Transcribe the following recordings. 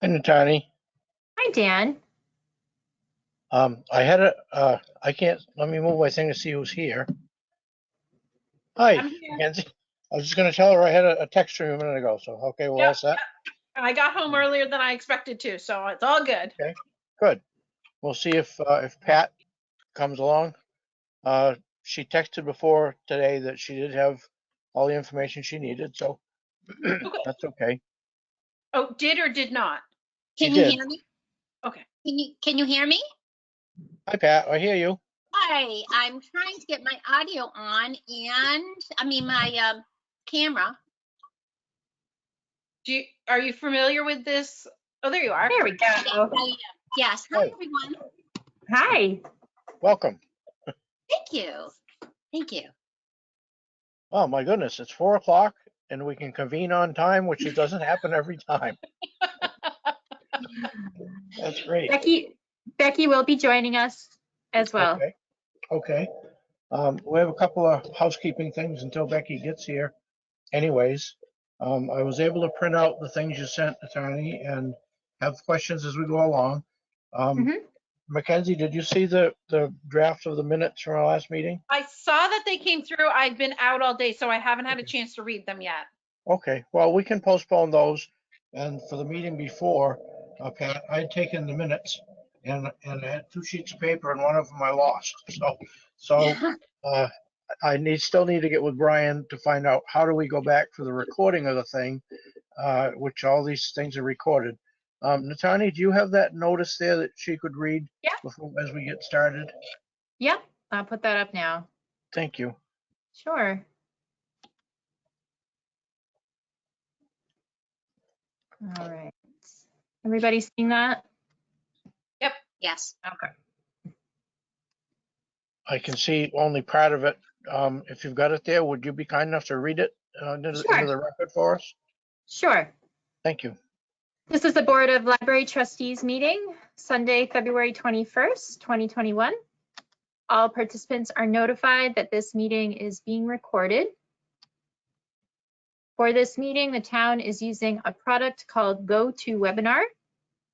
And Tony, Hi, Dan. I had I can't, let me move my thing to see who's here. Hi, I'm here. Mackenzie. I was just gonna tell her I had a text from you a minute ago, so, okay, we're all set? I got home earlier than I expected to, so it's all good. Okay, good. We'll see if Pat comes along. She texted before today that she did have all the information she needed, so Okay. that's okay. Oh, did or did not? She Can you did. hear me? Okay. Can you hear me? Hi, Pat, I hear you. Hi, I'm trying to get my audio on and my camera. Are you familiar with this? Oh, there you are. There we go. Yes, I am. Yes. Hi, Hi. everyone. Hi. Welcome. Thank you. Thank you. Oh, my goodness, it's 4 o'clock and we can convene on time, which it doesn't happen every time. That's great. Becky will be joining us as well. Okay, okay. We have a couple of housekeeping things until Becky gets here. Anyways, I was able to print out the things you sent, Attorney, and have questions as we go along. Mackenzie, did you see the draft of the minutes from our last meeting? I saw that they came through. I've been out all day, so I haven't had a chance to read them yet. Okay, well, we can postpone those. And for the meeting before, Pat, I had taken the minutes and I had 2 sheets of paper and one of them I lost. So I still need to get with Brian to find out how do we go back for the recording of the thing, which all these things are recorded. Natani, do you have that notice there that she could read? Yeah. Before, as we get started? Yep, I'll put that up now. Thank you. Sure. All right. Everybody seeing that? Yep. Yes. Okay. I can see only part of it. If you've got it there, would you be kind enough to read it into the record for us? Sure. Thank you. This is the Board of Library Trustees meeting, Sunday, February 21st, 2021. All participants are notified that this meeting is being recorded. For this meeting, the town is using a product called GoToWebinar.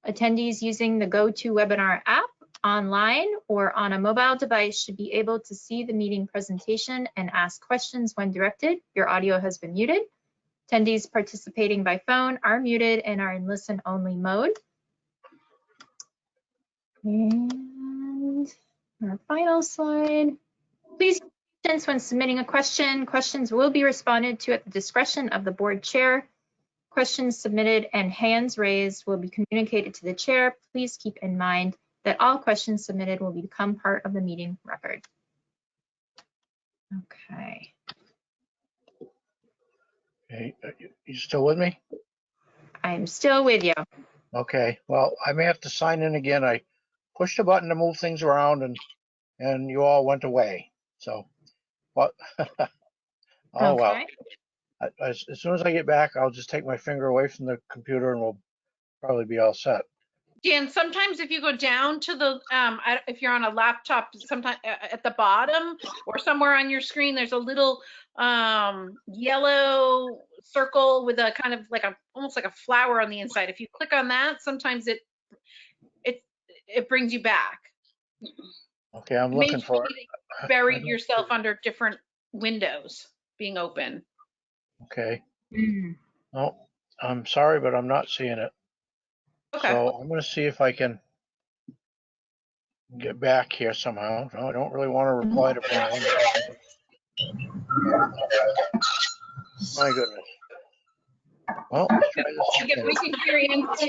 Attendees using the GoToWebinar app online or on a mobile device should be able to see the meeting presentation and ask questions when directed. Your audio has been muted. Attendees participating by phone are muted and are in listen-only mode. And our final slide. Please use questions when submitting a question. Questions will be responded to at the discretion of the board chair. Questions submitted and hands raised will be communicated to the chair. Please keep in mind that all questions submitted will become part of the meeting record. Okay. Hey, you still with me? I am still with you. Okay, well, I may have to sign in again. I pushed a button to move things around and you all went away. So, but, oh, Okay. well, as soon as I get back, I'll just take my finger away from the computer and we'll probably be all set. Dan, sometimes if you go down to the, if you're on a laptop, sometimes at the bottom or somewhere on your screen, there's a little yellow circle with a kind of like almost like a flower on the inside. If you click on that, sometimes it brings you back. Okay, I'm looking for it. You buried yourself under different windows being open. Okay. No, I'm sorry, but I'm not seeing it. Okay. So I'm going to see if I can get back here somehow. No, I don't really want to reply to Brian. My goodness. Well, let's try this again. We can hear you too.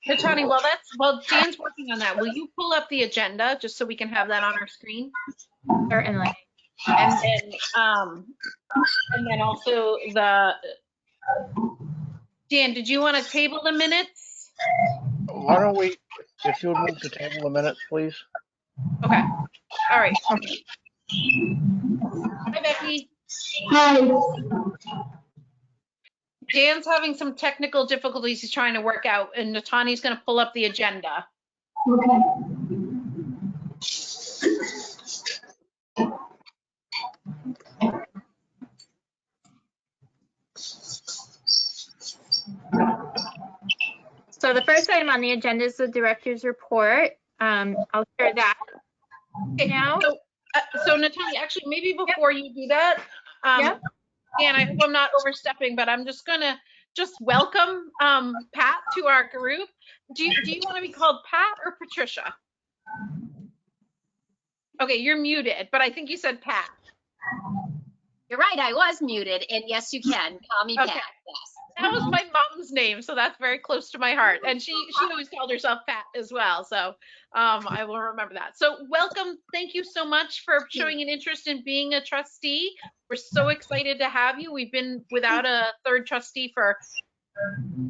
Hey, Tony, while Dan's working on that, will you pull up the agenda just so we can have that on our screen? Certainly. And then also Dan, did you want to table the minutes? Why don't we, if you would move to table the minutes, please? Okay. All right. Hi, Becky. Hi. Dan's having some technical difficulties he's trying to work out, and Natani's going to pull up the agenda. Okay. So the first item on the agenda is the director's report. I'll share that right now. So Natani, actually, maybe before you do that, Yep. Dan, I hope I'm not overstepping, but I'm just gonna welcome Pat to our group. Do you want to be called Pat or Patricia? Okay, you're muted, but I think you said Pat. You're right, I was muted, and yes, you can call me Okay. Pat, yes. That was my mom's name, so that's very close to my heart. And she always called herself Pat as well, so I will remember that. So welcome, thank you so much for showing an interest in being a trustee. We're so excited to have you. We've been without a third trustee for,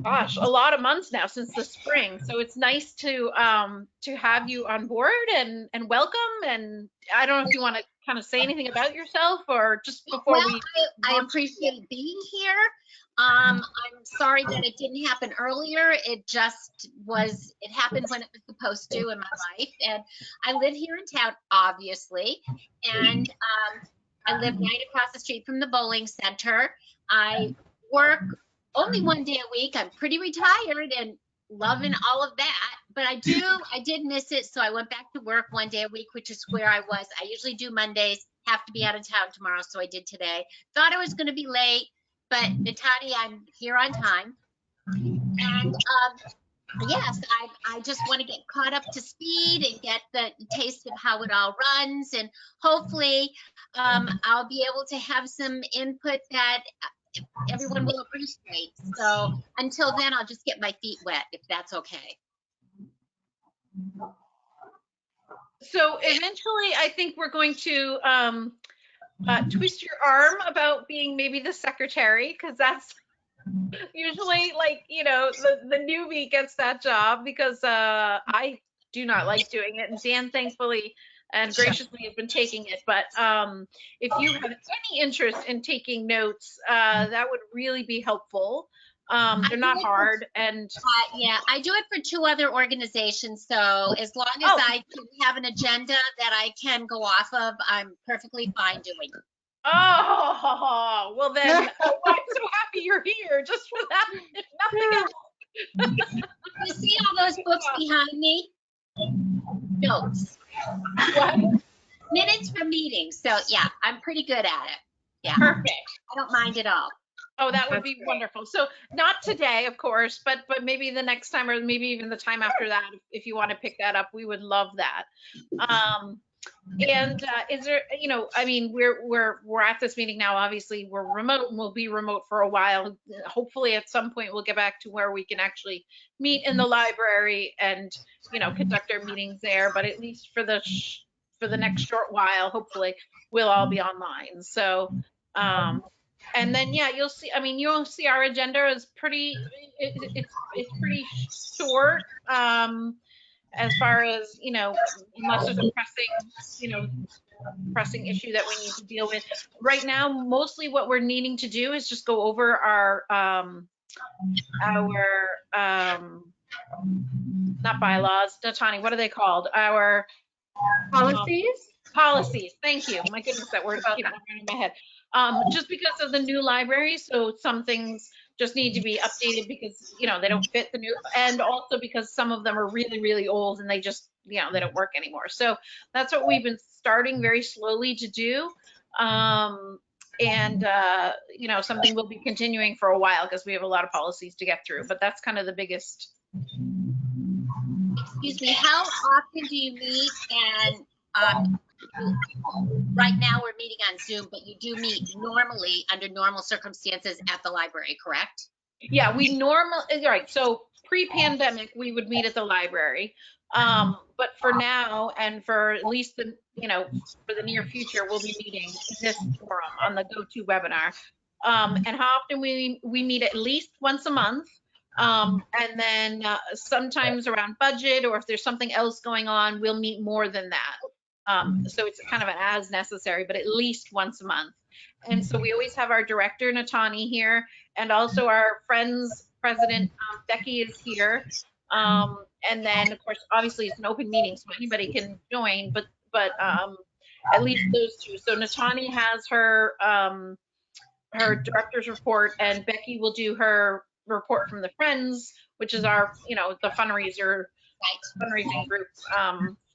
gosh, a lot of months now, since the spring. So it's nice to have you on board and welcome. And I don't know if you want to kind of say anything about yourself or just before Well, we. I appreciate being here. I'm sorry that it didn't happen earlier. It just was, it happened when it was supposed to in my life. And I live here in town, obviously. And I live right across the street from the bowling center. I work only one day a week. I'm pretty retired and loving all of that. But I did miss it. So I went back to work one day a week, which is where I was. I usually do Mondays, have to be out of town tomorrow. So I did today. Thought I was going to be late. But Natani, I'm here on time. And yes, I just want to get caught up to speed and get the taste of how it all runs. And hopefully I'll be able to have some input that everyone will appreciate. So until then, I'll just get my feet wet, if that's okay. So eventually, I think we're going to twist your arm about being maybe the secretary, because that's usually, like, you know, the newbie gets that job, because I do not like doing it, and Dan thankfully and graciously has been taking it. But if you have any interest in taking notes, that would really be helpful. They're not hard, and yeah, I do it for 2 other organizations. So as long as I can have an agenda that I can go off of, I'm perfectly fine doing it. oh, well then, I'm so happy you're here just for that, if nothing else. You see all those books behind me? Notes. What? Minutes from meetings. So yeah, I'm pretty good at it. Yeah. Perfect. I don't mind at all. Oh, that would be wonderful. So not today, of course, but maybe the next time, or maybe even the time after that, if you want to pick that up, we would love that. And is there, you know, I mean, we're at this meeting now. Obviously, we're remote, and we'll be remote for a while. Hopefully, at some point, we'll get back to where we can actually meet in the library and, you know, conduct our meetings there. But at least for the next short while, hopefully, we'll all be online. So. And then, yeah, you'll see, I mean, you'll see our agenda is pretty, it's pretty short, as far as, you know, unless there's a pressing issue that we need to deal with. Right now, mostly what we're needing to do is just go over our not bylaws, Natani, what are they called? Our Policies? Policies. Thank you. My goodness, that word keeps going in my head. Just because of the new library, so some things just need to be updated because, you know, they don't fit the new, and also because some of them are really, really old and they just, you know, they don't work anymore. So that's what we've been starting very slowly to do. And you know, something we'll be continuing for a while because we have a lot of policies to get through, but that's kind of the biggest. Excuse me, how often do you meet? And right now we're meeting on Zoom, but you do meet normally under normal circumstances at the library, correct? Yeah, we normally, right. So pre-pandemic, we would meet at the library. But for now, and for at least the, you know, for the near future, we'll be meeting in this forum on the Go-To webinar. And how often we meet at least once a month. And then sometimes around budget, or if there's something else going on, we'll meet more than that. So it's kind of an as necessary, but at least once a month. And so we always have our director, Natani, here, and also our Friends president, Becky, is here. And then, of course, obviously it's an open meeting, so anybody can join, but at least those two. So Natani has her her director's report, and Becky will do her report from the Friends, which is our, the fundraising group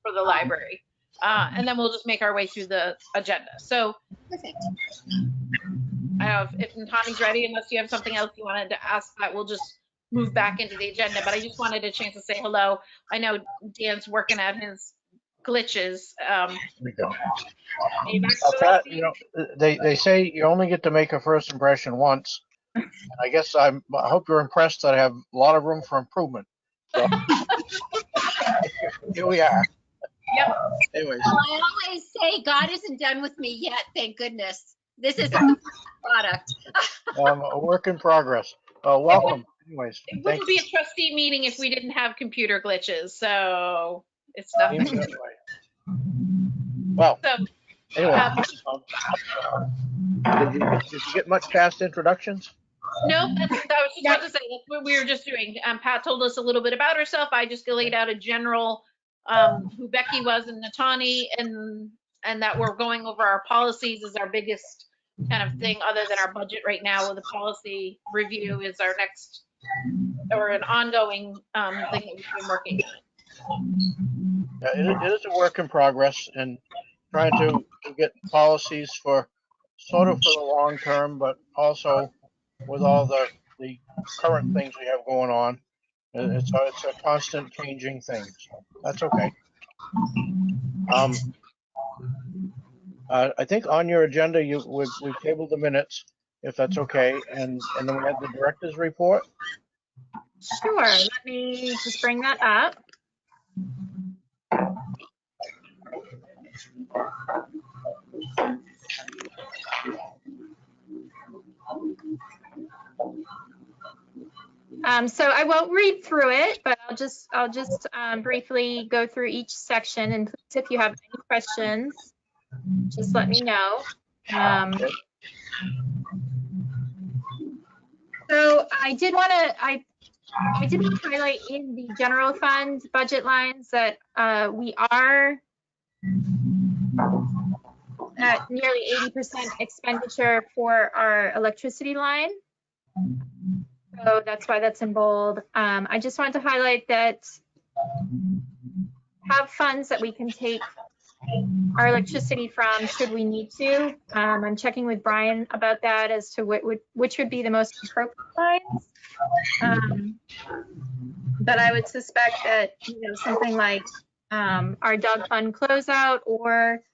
for the library. And then we'll just make our way through the agenda. So Perfect. if Natani's ready, unless you have something else you wanted to ask, that we'll just move back into the agenda. But I just wanted a chance to say hello. I know Dan's working out his glitches. We go. So Pat, they say you only get to make a first impression once. And I guess I hope you're impressed that I have a lot of room for improvement. So here we are. Yep. Anyways, Well, I always say God isn't done with me yet, thank goodness. This is a product. a work in progress. Welcome. Anyways, It thanks. wouldn't be a trustee meeting if we didn't have computer glitches, so it's nothing. Seems that way. Well, So, anyway, did you get much past introductions? no, I was just about to say, that's what we were just doing. Pat told us a little bit about herself. I just laid out a general, who Becky was and Natani, and that we're going over our policies is our biggest kind of thing, other than our budget right now. The policy review is our next, or an ongoing thing that we've been working on. Yeah, it is a work in progress, and trying to get policies for sort of for the long term, but also with all the current things we have going on. It's a constant changing thing. So that's okay. I think on your agenda we've tabled the minutes, if that's okay, and then we have the director's report. Sure, let me just bring that up. So I won't read through it, but I'll just briefly go through each section, and please, if you have any questions, just let me know. So I did want to highlight in the general fund budget lines that we are at nearly 80% expenditure for our electricity line. So that's why that's in bold. I just wanted to highlight that have funds that we can take our electricity from should we need to. I'm checking with Brian about that as to which would be the most appropriate lines. But I would suspect that, something like our dog fund closeout, or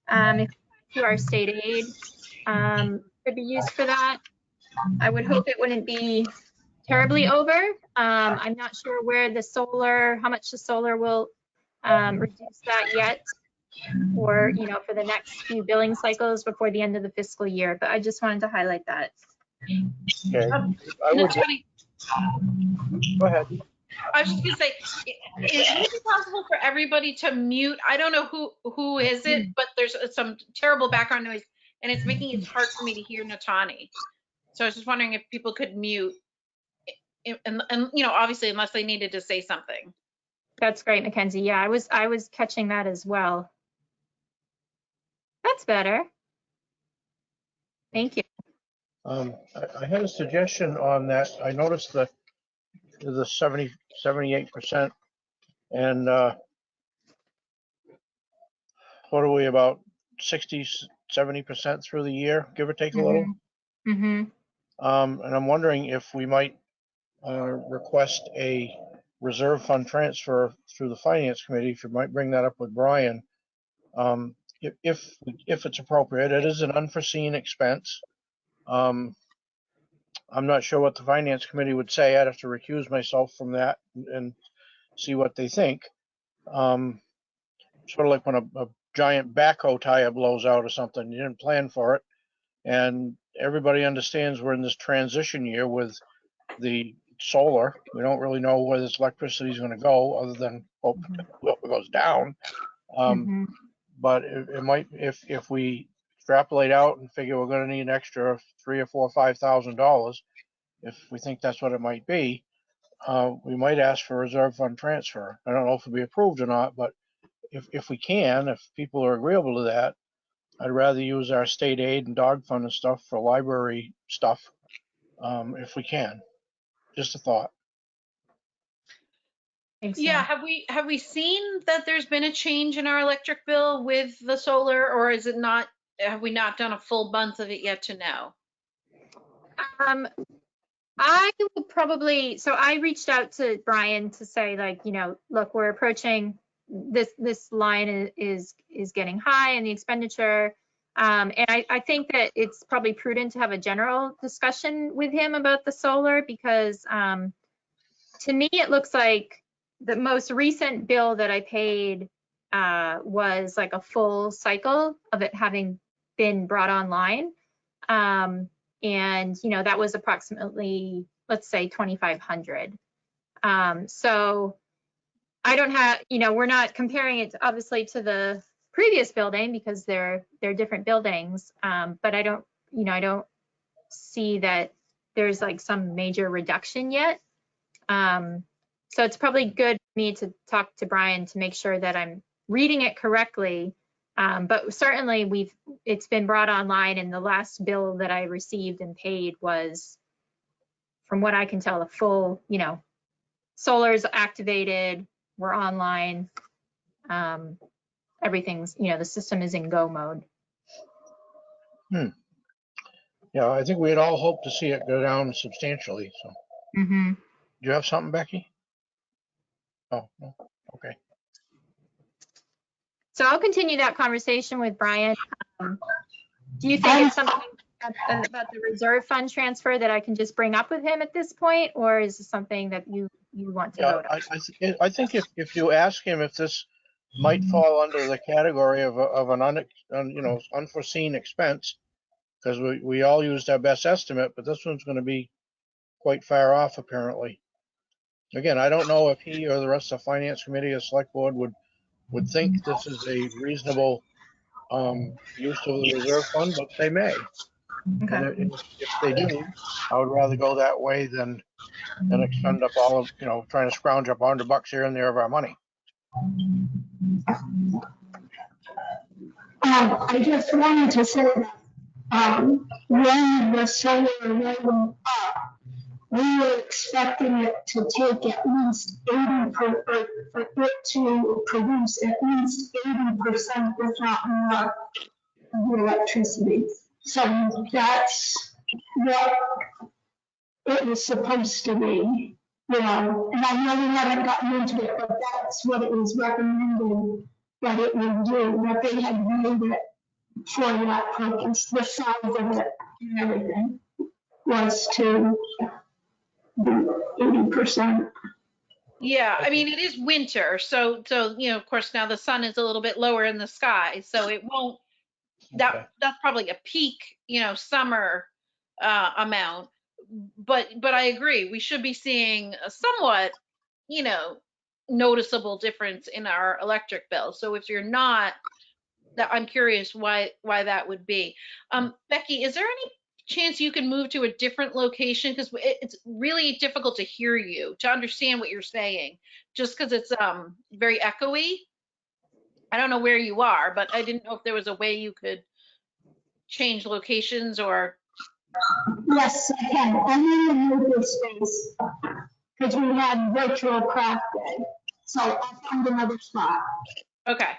if to our state aid could be used for that. I would hope it wouldn't be terribly over. I'm not sure where how much the solar will reduce that yet, or, for the next few billing cycles before the end of the fiscal year. But I just wanted to highlight that. Okay. Go ahead. I was just gonna say, would it be possible for everybody to mute? I don't know who is it, but there's some terrible background noise, and it's making it hard for me to hear Natani. So I was just wondering if people could mute, and obviously unless they needed to say something. That's great, Mackenzie. Yeah, I was catching that as well. That's better. Thank you. I had a suggestion on that. I noticed the 78%, and what are we, about 60-70% through the year, give or take a little? Mm-hmm. And I'm wondering if we might request a reserve fund transfer through the finance committee. If you might bring that up with Brian, if it's appropriate. It is an unforeseen expense. I'm not sure what the finance committee would say. I'd have to recuse myself from that and see what they think. Sort of like when a giant backhoe tire blows out or something. You didn't plan for it. And everybody understands we're in this transition year with the solar. We don't really know where this electricity is going to go, other than hope it goes down. but it might, if we extrapolate out and figure we're gonna need an extra $3,000 or $4,000 or $5,000, if we think that's what it might be, we might ask for a reserve fund transfer. I don't know if it'll be approved or not, but if we can, if people are agreeable to that, I'd rather use our state aid and dog fund and stuff for library stuff, if we can. Just a thought. Thanks, Yeah, Sam. have we seen that there's been a change in our electric bill with the solar, or is it not, have we not done a full month of it yet to know? I would probably, so I reached out to Brian to say, like, look, we're approaching this line is getting high in the expenditure. And I think that it's probably prudent to have a general discussion with him about the solar, because to me, it looks like the most recent bill that I paid was like a full cycle of it having been brought online. And that was approximately, let's say, 2,500. So I don't have, we're not comparing it obviously to the previous building because they're different buildings. But I don't see that there's like some major reduction yet. So it's probably good for me to talk to Brian to make sure that I'm reading it correctly. But certainly it's been brought online, and the last bill that I received and paid was, from what I can tell, a full, solar's activated, we're online. Everything's, the system is in go mode. Yeah, I think we'd all hope to see it go down substantially. So, Mm-hmm. do you have something, Becky? Oh, no. Okay. So I'll continue that conversation with Brian. Do you think it's something about the reserve fund transfer that I can just bring up with him at this point, or is it something that you want to vote on? I think if you ask him if this might fall under the category of an unforeseen expense, because we all used our best estimate, but this one's going to be quite far off apparently. Again, I don't know if he or the rest of the finance committee or select board would think this is a reasonable use of the reserve fund, but they may. Okay. And if they do, I would rather go that way than expend up all of, trying to scrounge up $100 here and there of our money. I just wanted to say that when the solar went up, we were expecting it to take at least 80%, for it to produce at least 80%, if not more, of the electricity. So that's what it was supposed to be, and I know we haven't gotten into it, but that's what it was recommended that it would do, that they had made it for that purpose, the size of it and everything was to be 80%. Yeah, I mean, it is winter, so of course now the sun is a little bit lower in the sky, so it won't, Okay. that's probably a peak, summer amount. But I agree, we should be seeing a somewhat, noticeable difference in our electric bill. So if you're not, that I'm curious why that would be. Becky, is there any chance you can move to a different location, because it's really difficult to hear you, to understand what you're saying, just because it's very echoey? I don't know where you are, but I didn't know if there was a way you could change locations or. Yes, I can. I'm in the movie space because we had virtual craft day, so I found another spot. Okay.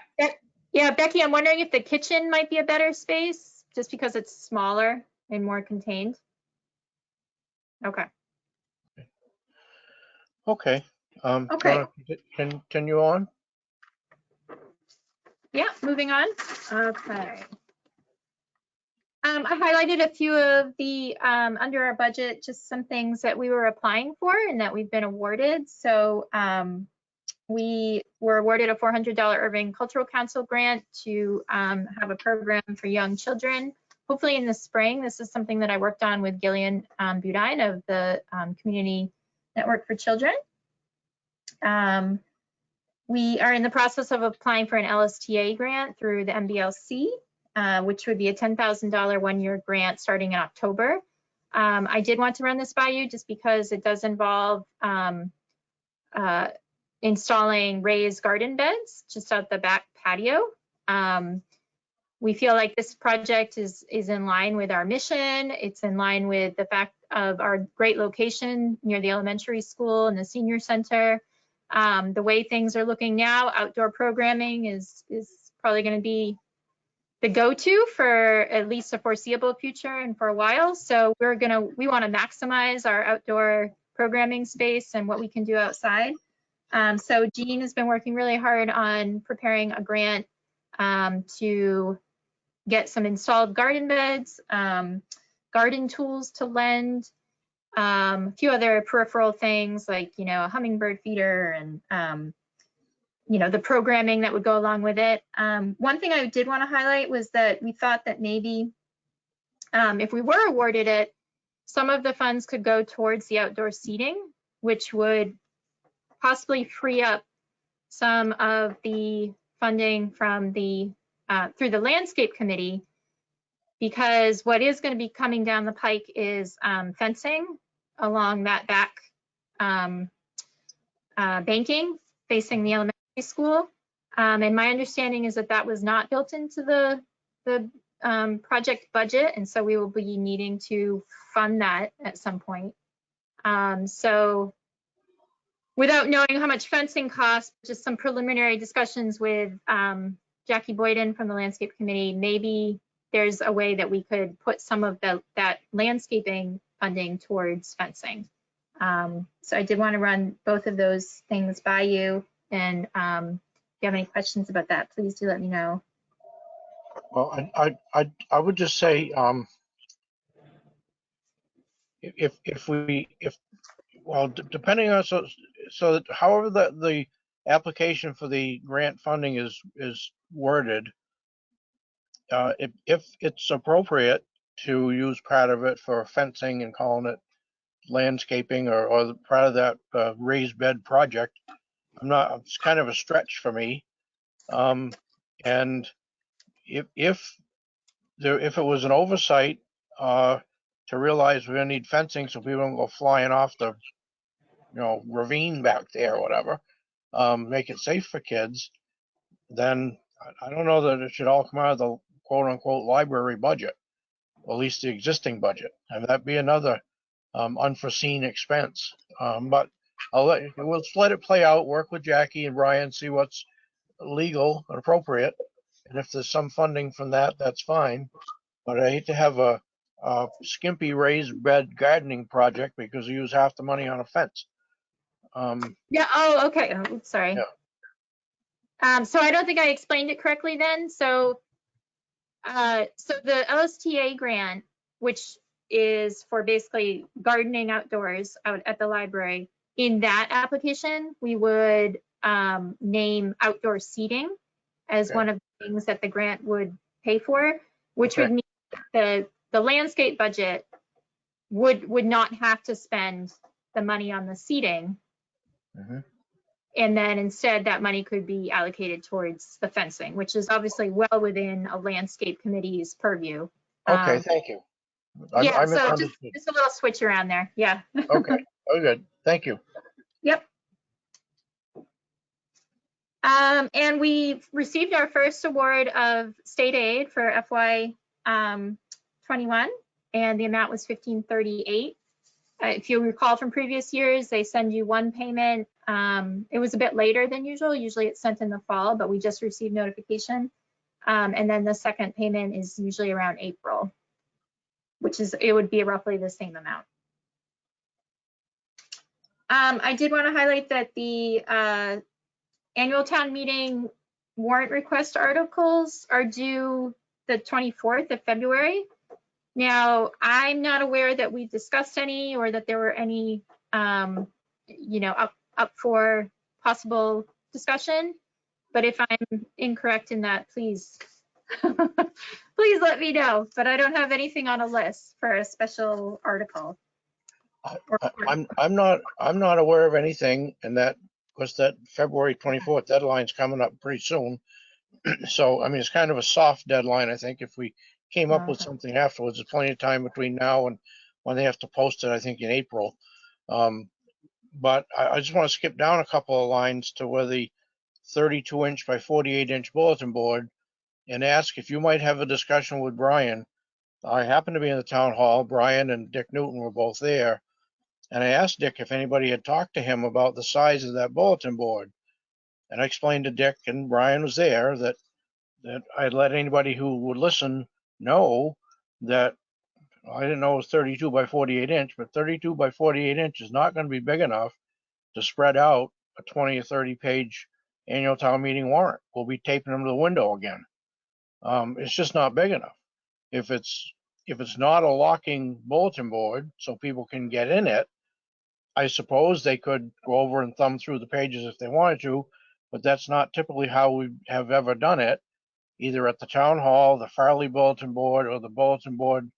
Yeah, Becky, I'm wondering if the kitchen might be a better space, just because it's smaller and more contained. Okay. Okay. Okay. Continue on. Yeah, moving on. Okay. I highlighted a few of the, under our budget, just some things that we were applying for and that we've been awarded. So we were awarded a $400 Irving Cultural Council grant to have a program for young children. Hopefully in the spring. This is something that I worked on with Gillian Budine of the Community Network for Children. We are in the process of applying for an LSTA grant through the MBLC, which would be a $10,000 one-year grant starting in October. I did want to run this by you just because it does involve installing raised garden beds just out the back patio. We feel like this project is in line with our mission. It's in line with the fact of our great location near the elementary school and the senior center. The way things are looking now, outdoor programming is probably going to be the go-to for at least a foreseeable future and for a while. So we want to maximize our outdoor programming space and what we can do outside. So Jean has been working really hard on preparing a grant to get some installed garden beds, garden tools to lend, a few other peripheral things like, a hummingbird feeder and, the programming that would go along with it. One thing I did want to highlight was that we thought that maybe if we were awarded it, some of the funds could go towards the outdoor seating, which would possibly free up some of the funding from through the landscape committee, because what is going to be coming down the pike is fencing along that back banking facing the elementary school. And my understanding is that that was not built into the project budget, and so we will be needing to fund that at some point. So without knowing how much fencing costs, just some preliminary discussions with Jackie Boyden from the landscape committee, maybe there's a way that we could put some of that landscaping funding towards fencing. So I did want to run both of those things by you, and if you have any questions about that, please do let me know. Well, I would just say, depending on, so that however the application for the grant funding is worded, if it's appropriate to use part of it for fencing and calling it landscaping or part of that raised bed project, it's kind of a stretch for me. And if it was an oversight to realize we're gonna need fencing so people don't go flying off the ravine back there or whatever, make it safe for kids, then I don't know that it should all come out of the quote unquote library budget, or at least the existing budget, and that'd be another unforeseen expense. But we'll let it play out, work with Jackie and Brian, see what's legal and appropriate, and if there's some funding from that, that's fine. But I hate to have a skimpy raised bed gardening project because we use half the money on a fence. Yeah. Oh, okay. Oh, oops, sorry. Yeah. So I don't think I explained it correctly then. So the LSTA grant, which is for basically gardening outdoors out at the library, in that application, we would name outdoor seating as one of the things that the grant would pay for, which would mean that the landscape budget would not have to spend the money on the seating. Mm-hmm. And then instead that money could be allocated towards the fencing, which is obviously well within a landscape committee's purview. Okay, thank you. Yeah, so just a little switch around there. Yeah. Okay, oh, good. Thank you. Yep. And we received our first award of state aid for FY 21, and the amount was $1,538. If you recall from previous years, they send you one payment. It was a bit later than usual. Usually it's sent in the fall, but we just received notification. And then the second payment is usually around April, it would be roughly the same amount. I did want to highlight that the annual town meeting warrant request articles are due the 24th of February. Now, I'm not aware that we discussed any or that there were any, up for possible discussion. But if I'm incorrect in that, please, please let me know. But I don't have anything on a list for a special article. I'm not aware of anything, and that because that February 24th deadline's coming up pretty soon. So, I mean, it's kind of a soft deadline, I think. If we came up with Okay. something afterwards, there's plenty of time between now and when they have to post it, I think in April. But I just want to skip down a couple of lines to where the 32-inch by 48-inch bulletin board and ask if you might have a discussion with Brian. I happened to be in the town hall. Brian and Dick Newton were both there. And I asked Dick if anybody had talked to him about the size of that bulletin board. And I explained to Dick, and Brian was there, that I'd let anybody who would listen know that I didn't know it was 32 by 48 inch, but 32 by 48 inch is not going to be big enough to spread out a 20 or 30 page annual town meeting warrant. We'll be taping them to the window again. It's just not big enough. If it's not a locking bulletin board so people can get in it, I suppose they could go over and thumb through the pages if they wanted to, but that's not typically how we have ever done it, either at the town hall, the Farley bulletin board, or the bulletin board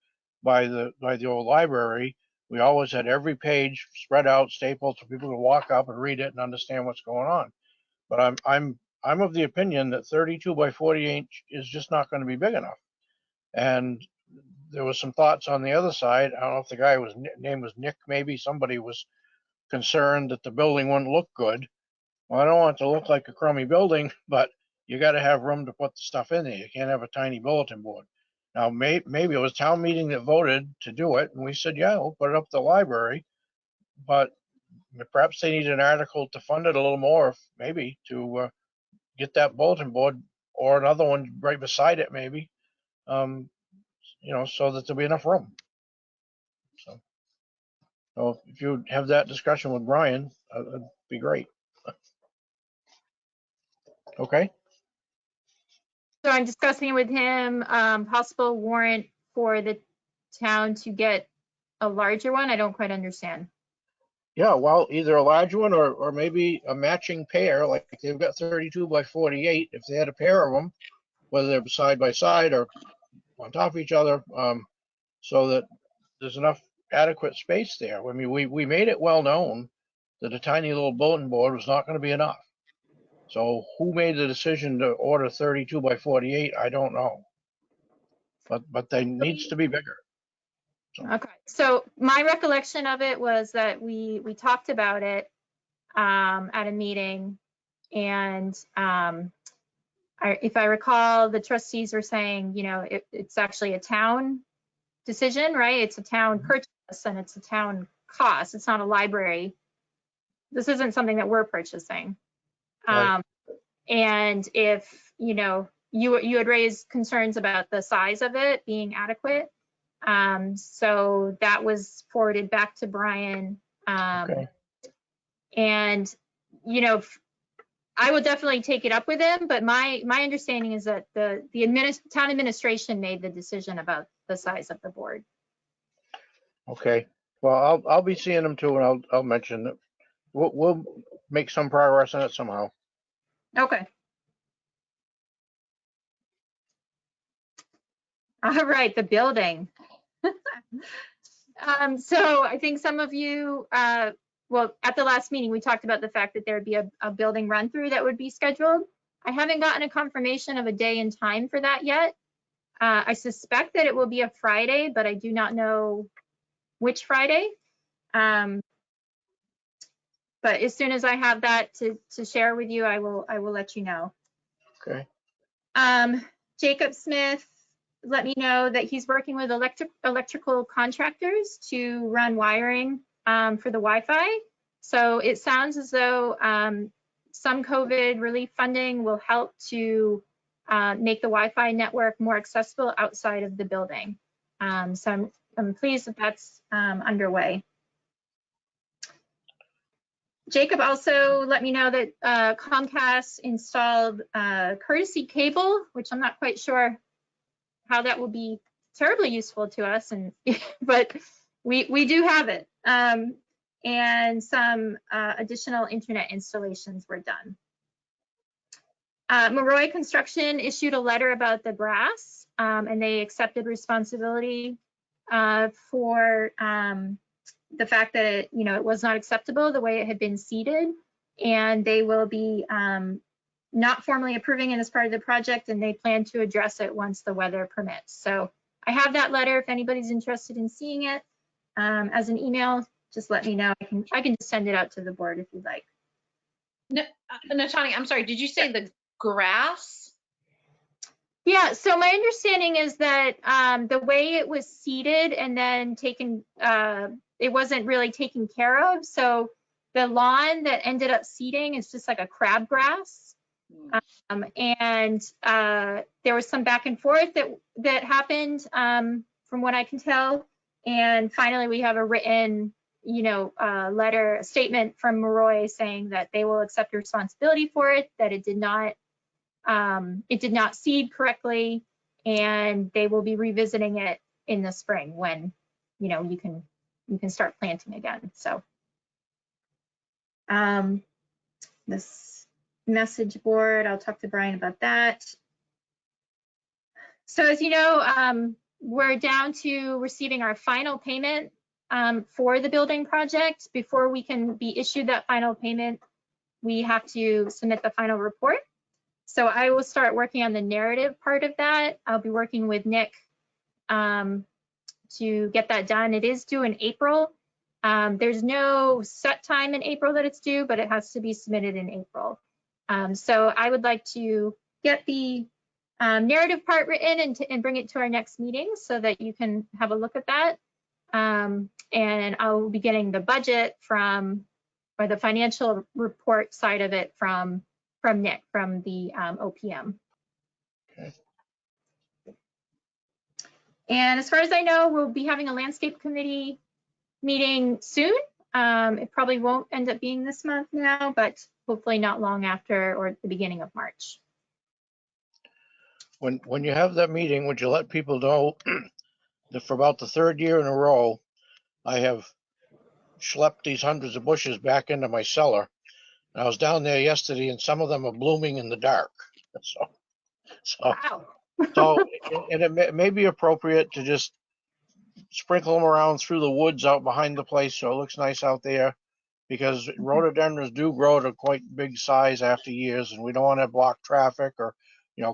by the old library. We always had every page spread out, stapled, so people could walk up and read it and understand what's going on. But I'm of the opinion that 32 by 48 inch is just not going to be big enough. And there was some thoughts on the other side. I don't know if the guy name was Nick, maybe somebody was concerned that the building wouldn't look good. Well, I don't want it to look like a crummy building, but you got to have room to put the stuff in there. You can't have a tiny bulletin board. Now, maybe it was town meeting that voted to do it, and we said, yeah, we'll put it up at the library. But perhaps they need an article to fund it a little more, maybe, to get that bulletin board or another one right beside it, maybe, so that there'll be enough room. So if you have that discussion with Brian, that'd be great. Okay. So I'm discussing with him, possible warrant for the town to get a larger one. I don't quite understand. Yeah, well, either a large one or maybe a matching pair, like they've got 32 by 48. If they had a pair of them, whether they're side by side or on top of each other, so that there's enough adequate space there. I mean, we made it well known that a tiny little bulletin board was not going to be enough. So who made the decision to order 32 by 48? I don't know. But they needs to be bigger. Okay, so my recollection of it was that we talked about it at a meeting, and if I recall, the trustees were saying, it's actually a town decision, right? It's a town purchase and it's a town cost. It's not a library. This isn't something that we're purchasing. Right. And if, you had raised concerns about the size of it being adequate. So that was forwarded back to Brian. Okay. And, I will definitely take it up with him, but my understanding is that the town administration made the decision about the size of the board. Okay. Well, I'll be seeing them too, and I'll mention that we'll make some progress on it somehow. Okay. All right, the building. So I think some of you, well, at the last meeting, we talked about the fact that there'd be a building run through that would be scheduled. I haven't gotten a confirmation of a day and time for that yet. I suspect that it will be a Friday, but I do not know which Friday. But as soon as I have that to share with you, I will let you know. Okay. Jacob Smith let me know that he's working with electrical contractors to run wiring for the Wi-Fi. So it sounds as though some COVID relief funding will help to make the Wi-Fi network more accessible outside of the building. So I'm pleased that that's underway. Jacob also let me know that Comcast installed courtesy cable, which I'm not quite sure how that will be terribly useful to us, but we do have it. And some additional internet installations were done. Maroy Construction issued a letter about the brass, and they accepted responsibility for the fact that it was not acceptable the way it had been seated. and they will be not formally approving it as part of the project, and they plan to address it once the weather permits. So I have that letter if anybody's interested in seeing it as an email. Just let me know. I can just send it out to the board if you'd like. Natani, I'm sorry, did you say the grass? Yeah, so my understanding is that the way it was seeded and then taken, it wasn't really taken care of. So the lawn that ended up seeding is just like a crabgrass. And there was some back and forth that happened from what I can tell. And finally, we have a written, letter, a statement from Maroy saying that they will accept responsibility for it, that it did not seed correctly, and they will be revisiting it in the spring when, you can start planting again. So this message board, I'll talk to Brian about that. So as you know, we're down to receiving our final payment for the building project. Before we can be issued that final payment, we have to submit the final report. So I will start working on the narrative part of that. I'll be working with Nick to get that done. It is due in April. There's no set time in April that it's due, but it has to be submitted in April. So I would like to get the narrative part written and bring it to our next meeting so that you can have a look at that. And I'll be getting the budget or the financial report side of it from Nick, from the OPM. Okay. And as far as I know, we'll be having a landscape committee meeting soon. It probably won't end up being this month now, but hopefully not long after or at the beginning of March. When you have that meeting, would you let people know that for about the third year in a row, I have schlepped these hundreds of bushes back into my cellar. And I was down there yesterday and some of them are blooming in the dark. Wow. And it may be appropriate to just sprinkle them around through the woods out behind the place so it looks nice out there, because rhododendrons do grow to quite big size after years, and we don't want to block traffic or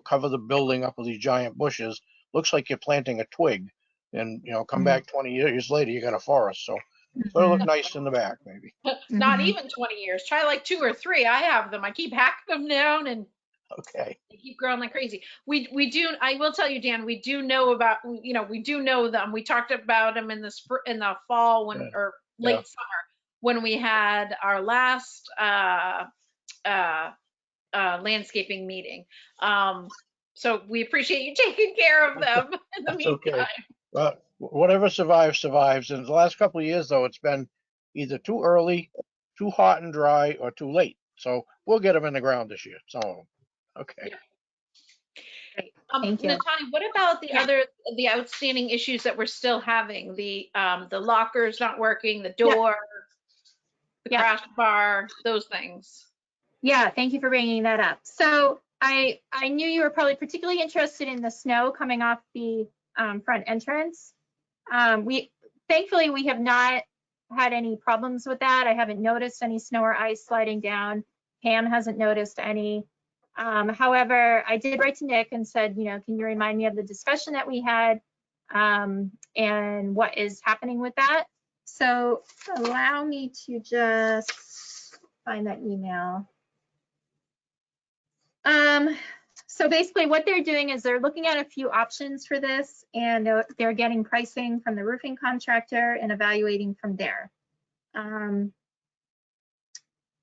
cover the building up with these giant bushes. Looks like you're planting a twig, and come back 20 years later you got a forest. So it'll look nice in the back, maybe. Not even 20 years. Try like 2 or 3. I have them. I keep hacking them down and Okay. they keep growing like crazy. We do. I will tell you, Dan. We do know about. We do know them. We talked about them in the fall or late summer when we had our last landscaping meeting. So we appreciate you taking care of them in the meantime. Okay. But whatever survives, survives. And the last couple of years, though, it's been either too early, too hot and dry, or too late. So we'll get them in the ground this year, some of them. Okay. Great. Thank you. Natani, what about the outstanding issues that we're still having? The lockers not working, the door, the crash bar, those things. Yeah, thank you for bringing that up. So I knew you were probably particularly interested in the snow coming off the front entrance. Thankfully, we have not had any problems with that. I haven't noticed any snow or ice sliding down. Pam hasn't noticed any. However, I did write to Nick and said, can you remind me of the discussion that we had and what is happening with that? So allow me to just find that email. So basically what they're doing is they're looking at a few options for this, and they're getting pricing from the roofing contractor and evaluating from there.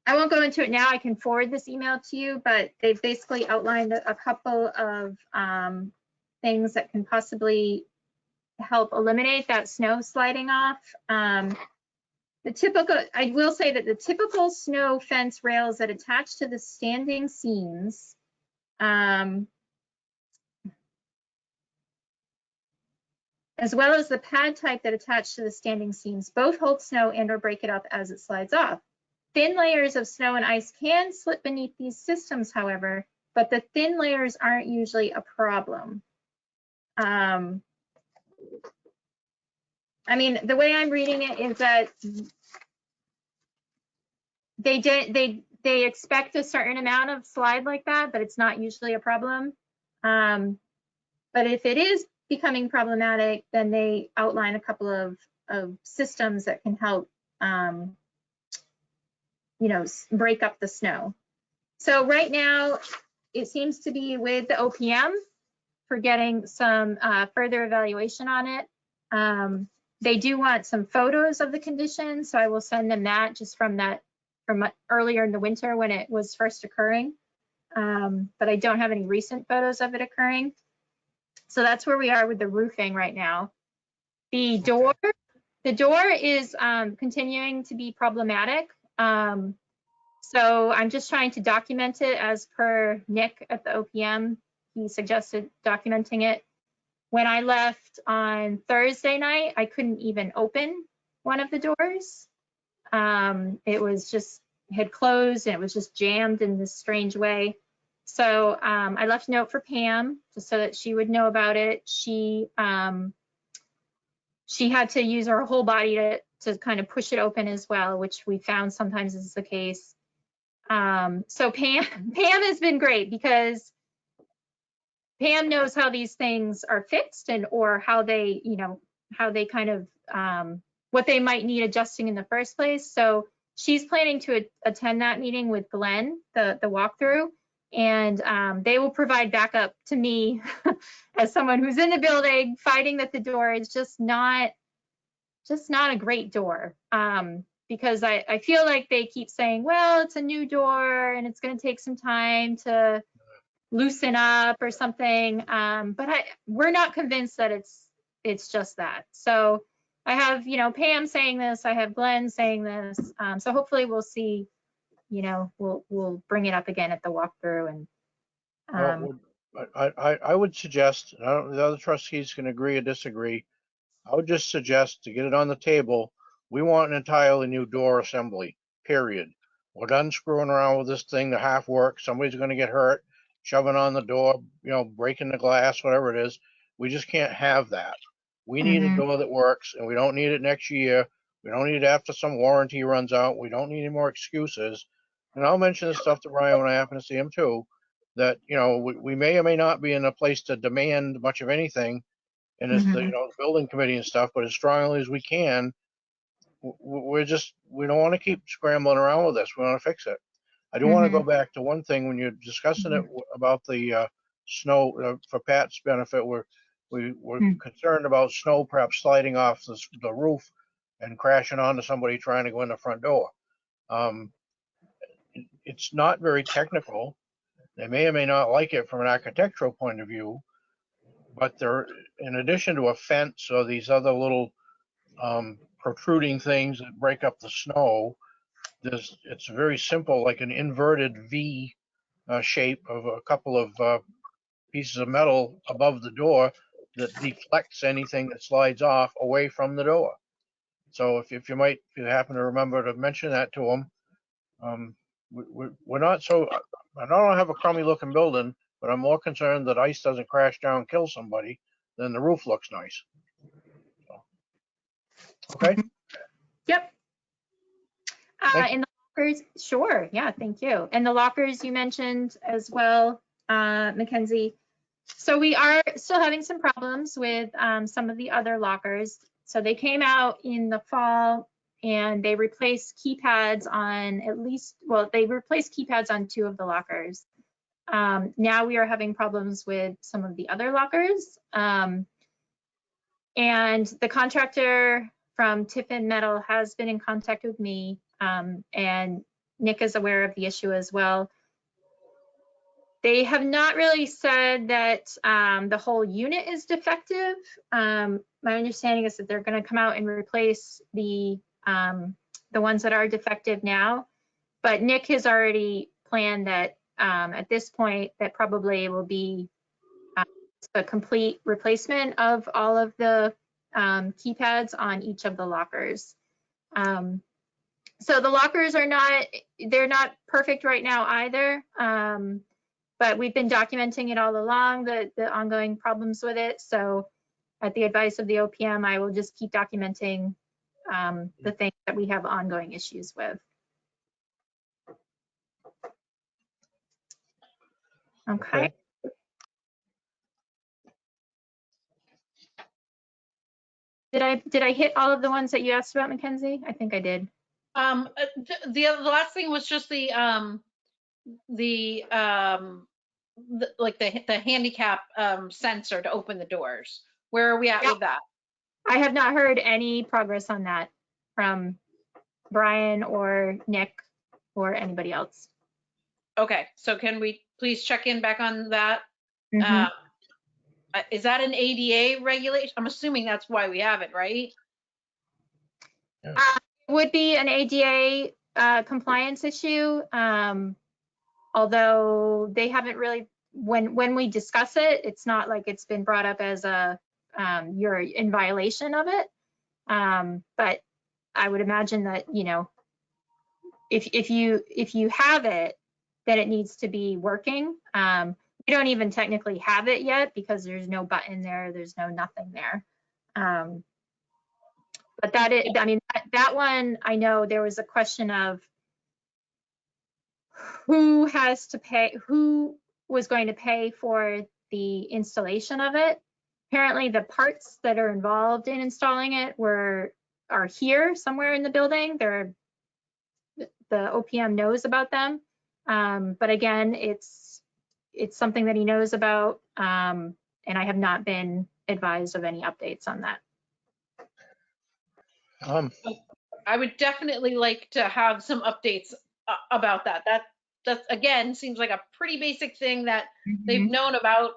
I won't go into it now. I can forward this email to you, but they've basically outlined a couple of things that can possibly help eliminate that snow sliding off. I will say that the typical snow fence rails that attach to the standing seams as well as the pad type that attach to the standing seams both hold snow and or break it up as it slides off. Thin layers of snow and ice can slip beneath these systems, however, but the thin layers aren't usually a problem. I mean, the way I'm reading it is that they they expect a certain amount of slide like that, but it's not usually a problem. But if it is becoming problematic, then they outline a couple of systems that can help, you know, break up the snow. So right now, it seems to be with the OPM for getting some further evaluation on it. They do want some photos of the condition, so I will send them that just from earlier in the winter when it was first occurring. But I don't have any recent photos of it occurring. So that's where we are with the roofing right now. The door is continuing to be problematic. So I'm just trying to document it as per Nick at the OPM. He suggested documenting it. When I left on Thursday night, I couldn't even open one of the doors. It was just, had closed and it was just jammed in this strange way. So I left a note for Pam just so that she would know about it. She had to use her whole body to kind of push it open as well, which we found sometimes is the case. So Pam has been great because Pam knows how these things are fixed or how they, you know, how they kind of, what they might need adjusting in the first place. So she's planning to attend that meeting with Glenn, the walkthrough, and they will provide backup to me as someone who's in the building fighting that the door is just not a great door. Because I feel like they keep saying, well, it's a new door and it's going to take some time to loosen up or something. But we're not convinced that it's just that. So I have, you know, Pam saying this, I have Glenn saying this. So hopefully we'll see, you know, we'll bring it up again at the walkthrough. And I would suggest, and I don't know if the other trustees can agree or disagree, I would just suggest to get it on the table, we want an entirely new door assembly, period. We're done screwing around with this thing to half work. Somebody's going to get hurt, shoving on the door, you know, breaking the glass, whatever it is. We just can't have that. We need a door that works, and we don't need it next year. We don't need it after some warranty runs out. We don't need any more excuses. And I'll mention this stuff to Brian when I happen to see him too, that, you know, we may or may not be in a place to demand much of anything. And it's the, you know, the building committee and stuff, but as strongly as we can, we don't want to keep scrambling around with this. We want to fix it. I do want to go back to one thing when you're discussing it about the snow for Pat's benefit. We're concerned about snow perhaps sliding off the roof and crashing onto somebody trying to go in the front door. It's not very technical. They may or may not like it from an architectural point of view, but there, in addition to a fence or these other little protruding things that break up the snow, it's very simple, like an inverted V shape of a couple of pieces of metal above the door that deflects anything that slides off away from the door. So if you happen to remember to mention that to them, we're not so, I don't have a crummy looking building, but I'm more concerned that ice doesn't crash down and kill somebody than the roof looks nice. So, okay. Yep. In the lockers, sure. Yeah, thank you. And the lockers you mentioned as well, Mackenzie. So we are still having some problems with some of the other lockers. So they came out in the fall and they replaced keypads on they replaced keypads on 2 of the lockers. Now we are having problems with some of the other lockers. And the contractor from Tiffin Metal has been in contact with me, and Nick is aware of the issue as well. They have not really said that the whole unit is defective. My understanding is that they're going to come out and replace the ones that are defective now. But Nick has already planned that at this point that probably will be a complete replacement of all of the keypads on each of the lockers. So the lockers they're not perfect right now either. But we've been documenting it all along, the ongoing problems with it. So at the advice of the OPM, I will just keep documenting the things that we have ongoing issues with. Okay. Did I hit all of the ones that you asked about, Mackenzie? I think I did. The last thing was just the handicap sensor to open the doors. Where are we at with that? I have not heard any progress on that from Brian or Nick or anybody else. Okay, so can we please check in back on that? Mhm. Is that an ADA regulation? I'm assuming that's why we have it, right? It would be an ADA compliance issue, although they haven't really, when we discuss it, it's not like it's been brought up as a you're in violation of it. But I would imagine that, you know, if you have it, then it needs to be working. We don't even technically have it yet because there's no button there, there's no nothing there. But that is, I mean, that one, I know there was a question of who has to pay, who was going to pay for the installation of it. Apparently the parts that are involved in installing it are here somewhere in the building. The OPM knows about them. But again, it's something that he knows about. And I have not been advised of any updates on that. I would definitely like to have some updates about that. That again seems like a pretty basic thing that they've known about,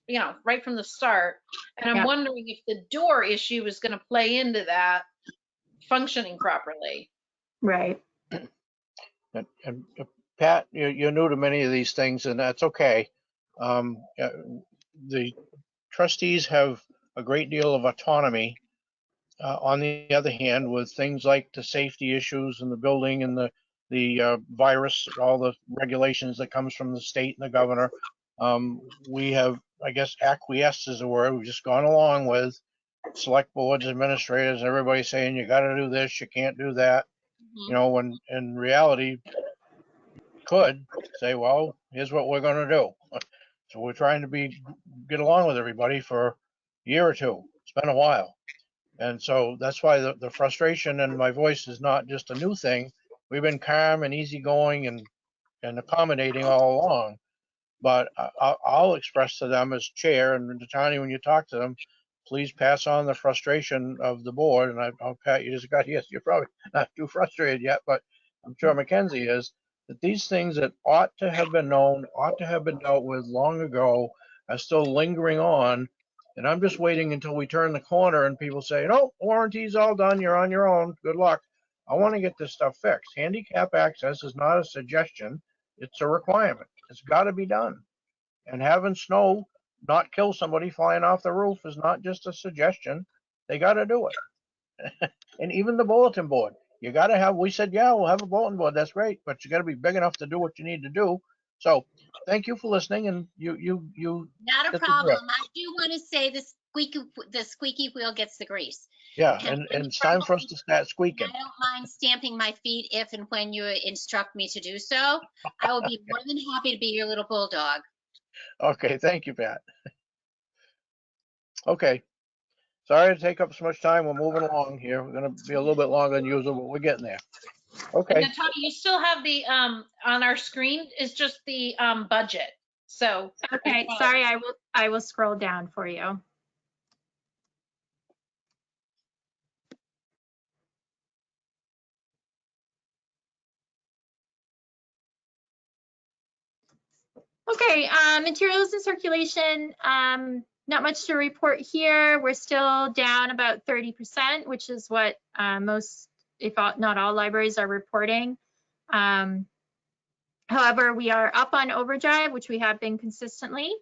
you know, right from the start. And I'm wondering if the door issue is going to play into that functioning properly. Right. And Pat, you're new to many of these things, and that's okay. The trustees have a great deal of autonomy. On the other hand, with things like the safety issues in the building and the virus, all the regulations that comes from the state and the governor, we have, I guess, acquiesced is a word. We've just gone along with select boards, administrators, everybody saying you got to do this, you can't do that. You know, when in reality, could say, well, here's what we're going to do. So we're trying to get along with everybody for a year or two. It's been a while. And so that's why the frustration in my voice is not just a new thing. We've been calm and easygoing and accommodating all along. But I'll express to them as chair, and Tony, when you talk to them, please pass on the frustration of the board. And I'll Pat, you just got here, so you're probably not too frustrated yet, but I'm sure Mackenzie is, that these things that ought to have been known, ought to have been dealt with long ago, are still lingering on. And I'm just waiting until we turn the corner and people say, no, warranty's all done, you're on your own, good luck. I want to get this stuff fixed. Handicap access is not a suggestion, it's a requirement. It's got to be done. And having snow not kill somebody flying off the roof is not just a suggestion. They got to do it. And even the bulletin board, you got to have, we said, yeah, we'll have a bulletin board. That's great. But you got to be big enough to do what you need to do. So thank you for listening. And you Not a problem. I do want to say the squeaky wheel gets the grease. Yeah, and it's time for us to start squeaking. I don't mind stamping my feet if and when you instruct me to do so. I will be more than happy to be your little bulldog. Okay, thank you, Pat. Okay, sorry to take up so much time. We're moving along here. We're going to be a little bit longer than usual, but we're getting there. Okay. And Tony, you still have the on our screen is just the budget. So okay, sorry, I will scroll down for you. Okay, materials in circulation, not much to report here. We're still down about 30%, which is what most, if not all libraries are reporting. However, we are up on overdrive, which we have been consistently,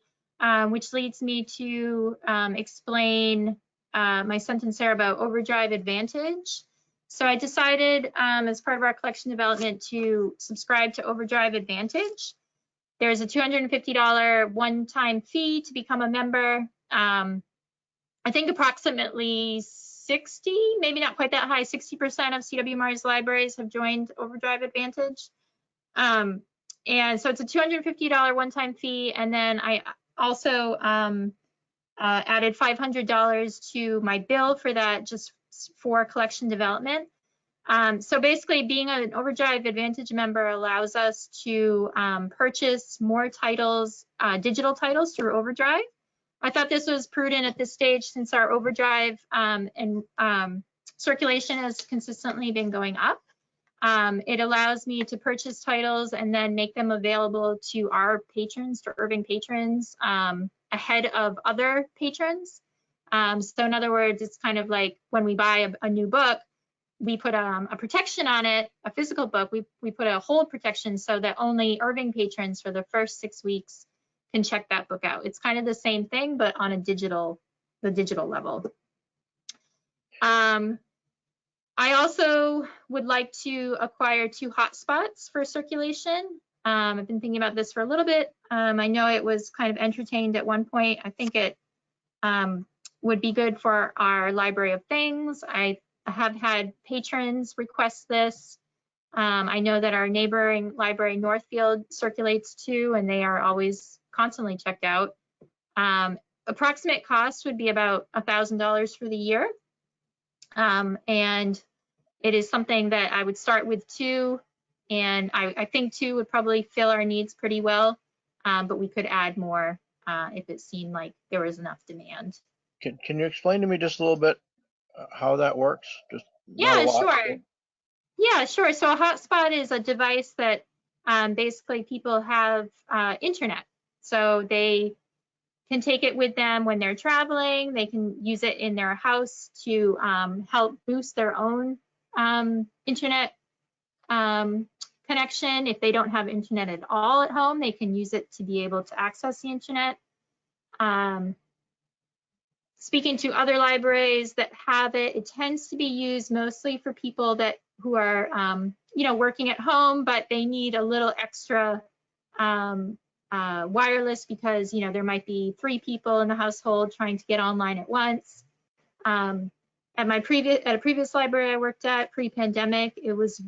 which leads me to explain my sentence there about overdrive advantage. So I decided as part of our collection development to subscribe to overdrive advantage. There's a $250 one-time fee to become a member. I think approximately 60, maybe not quite that high, 60% of CW Mars libraries have joined Overdrive Advantage. And so it's a $250 one-time fee. And then I also added $500 to my bill for that, just for collection development. So basically, being an Overdrive Advantage member allows us to purchase more titles, digital titles through Overdrive. I thought this was prudent at this stage since our Overdrive and circulation has consistently been going up. It allows me to purchase titles and then make them available to our patrons, to Irving patrons, ahead of other patrons. So in other words, it's kind of like when we buy a new book, we put a protection on it, a physical book, we put a hold protection so that only Irving patrons for the first 6 weeks can check that book out. It's kind of the same thing, but on the digital level. I also would like to acquire 2 hotspots for circulation. I've been thinking about this for a little bit. I know it was kind of entertained at one point. I think it would be good for our Library of Things. I have had patrons request this. I know that our neighboring library, Northfield, circulates too, and they are always constantly checked out. Approximate cost would be about $1,000 for the year. And it is something that I would start with 2, and I think 2 would probably fill our needs pretty well, but we could add more if it seemed like there was enough demand. Can you explain to me just a little bit how that works? Just Yeah, sure. Yeah, sure. So a hotspot is a device that basically people have internet. So they can take it with them when they're traveling. They can use it in their house to help boost their own internet connection. If they don't have internet at all at home, they can use it to be able to access the internet. Speaking to other libraries that have it, it tends to be used mostly for people who are working at home, but they need a little extra wireless because there might be 3 people in the household trying to get online at once. At a previous library I worked at pre-pandemic, it was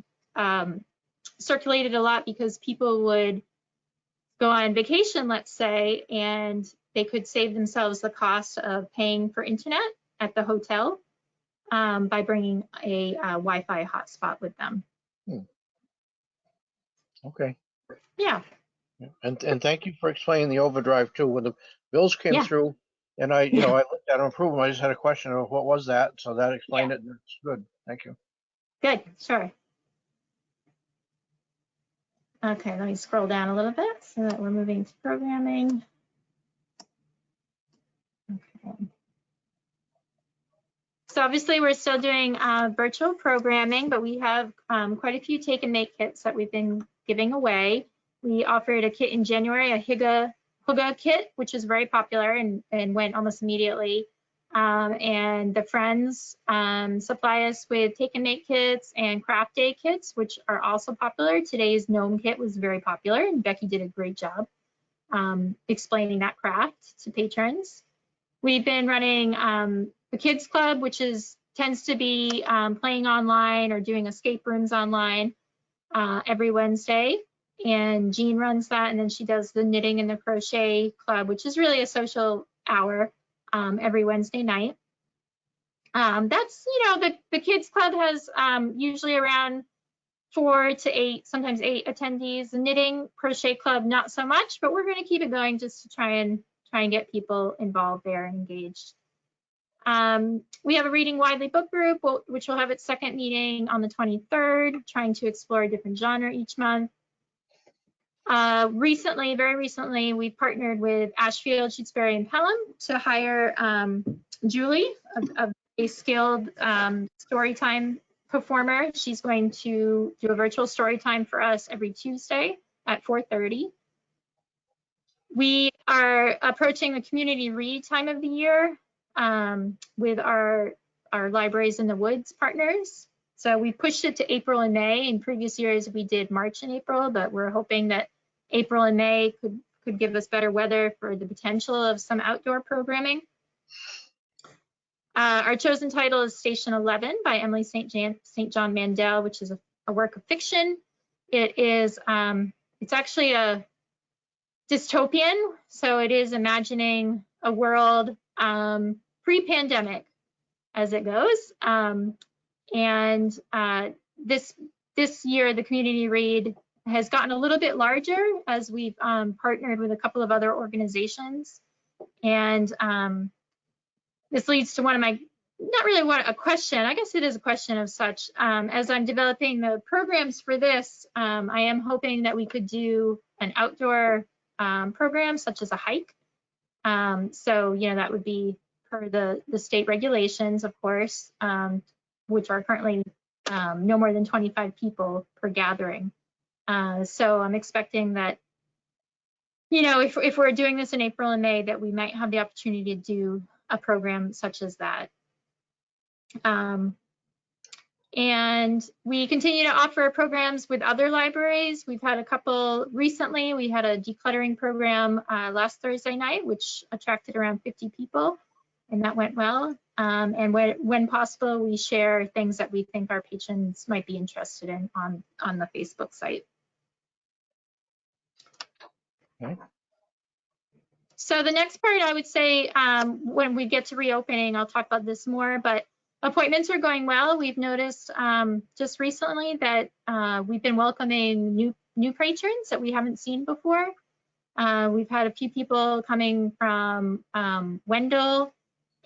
circulated a lot because people would go on vacation, let's say, and they could save themselves the cost of paying for internet at the hotel by bringing a Wi-Fi hotspot with them. Okay. Yeah. And thank you for explaining the Overdrive too. When the bills came through, and I looked at them, approved them, I just had a question of what was that, so that explained it. It's good. Thank you. Good. Sure. Okay, let me scroll down a little bit so that we're moving to programming. Okay. So obviously we're still doing virtual programming, but we have quite a few take and make kits that we've been giving away. We offered a kit in January, a Hygge kit, which is very popular and went almost immediately. And the Friends supply us with take and make kits and craft day kits, which are also popular. Today's gnome kit was very popular, and Becky did a great job explaining that craft to patrons. We've been running the Kids Club, which tends to be playing online or doing escape rooms online every Wednesday. And Jean runs that, and then she does the knitting and the crochet club, which is really a social hour every Wednesday night. That's, the Kids Club has usually around 4 to 8, sometimes 8 attendees. The knitting crochet club, not so much, but we're going to keep it going just to try and get people involved there and engaged. We have a Reading Widely book group, which will have its second meeting on the 23rd, trying to explore a different genre each month. Very recently, we partnered with Ashfield, Shutesbury, and Pelham to hire Julie, a skilled storytime performer. She's going to do a virtual story time for us every Tuesday at 4:30. We are approaching the community read time of the year with our Libraries in the Woods partners. So we pushed it to April and May. In previous years, we did March and April, but we're hoping that April and May could give us better weather for the potential of some outdoor programming. Our chosen title is Station 11 by Emily St. John Mandel, which is a work of fiction. It is it's actually a dystopian. So it is imagining a world pre-pandemic as it goes. And this year, the community read has gotten a little bit larger as we've partnered with a couple of other organizations. And this leads to one of my, not really a question, I guess it is a question of such. As I'm developing the programs for this, I am hoping that we could do an outdoor program such as a hike. So, you know, that would be per the state regulations, of course, which are currently no more than 25 people per gathering. So I'm expecting that, you know, if we're doing this in April and May, that we might have the opportunity to do a program such as that. And we continue to offer programs with other libraries. We've had a couple recently. We had a decluttering program last Thursday night, which attracted around 50 people, and that went well. And when possible, we share things that we think our patrons might be interested in on the Facebook site. Okay. So the next part, I would say, when we get to reopening, I'll talk about this more, but appointments are going well. We've noticed just recently that we've been welcoming new patrons that we haven't seen before. We've had a few people coming from Wendell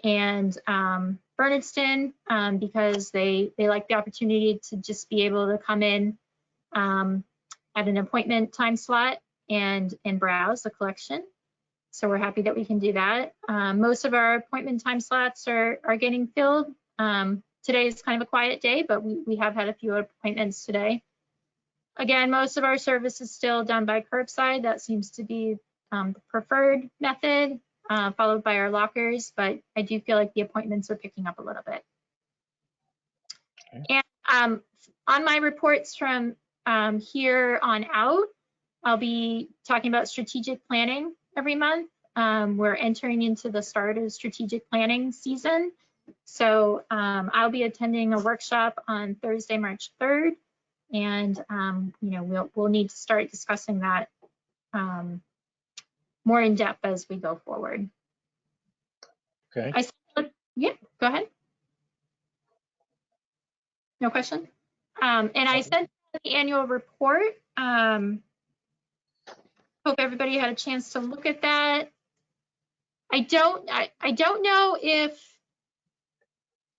and Bernardston because they like the opportunity to just be able to come in at an appointment time slot and browse the collection. So we're happy that we can do that. Most of our appointment time slots are getting filled. Today is kind of a quiet day, but we have had a few appointments today. Again, most of our service is still done by curbside. That seems to be the preferred method, followed by our lockers, but I do feel like the appointments are picking up a little bit. Okay. And on my reports from here on out, I'll be talking about strategic planning every month. We're entering into the start of strategic planning season. So I'll be attending a workshop on Thursday, March 3rd. And, you know, we'll need to start discussing that more in depth as we go forward. Okay. Yeah, go ahead. No question? And I sent the annual report. Hope everybody had a chance to look at that. I don't know if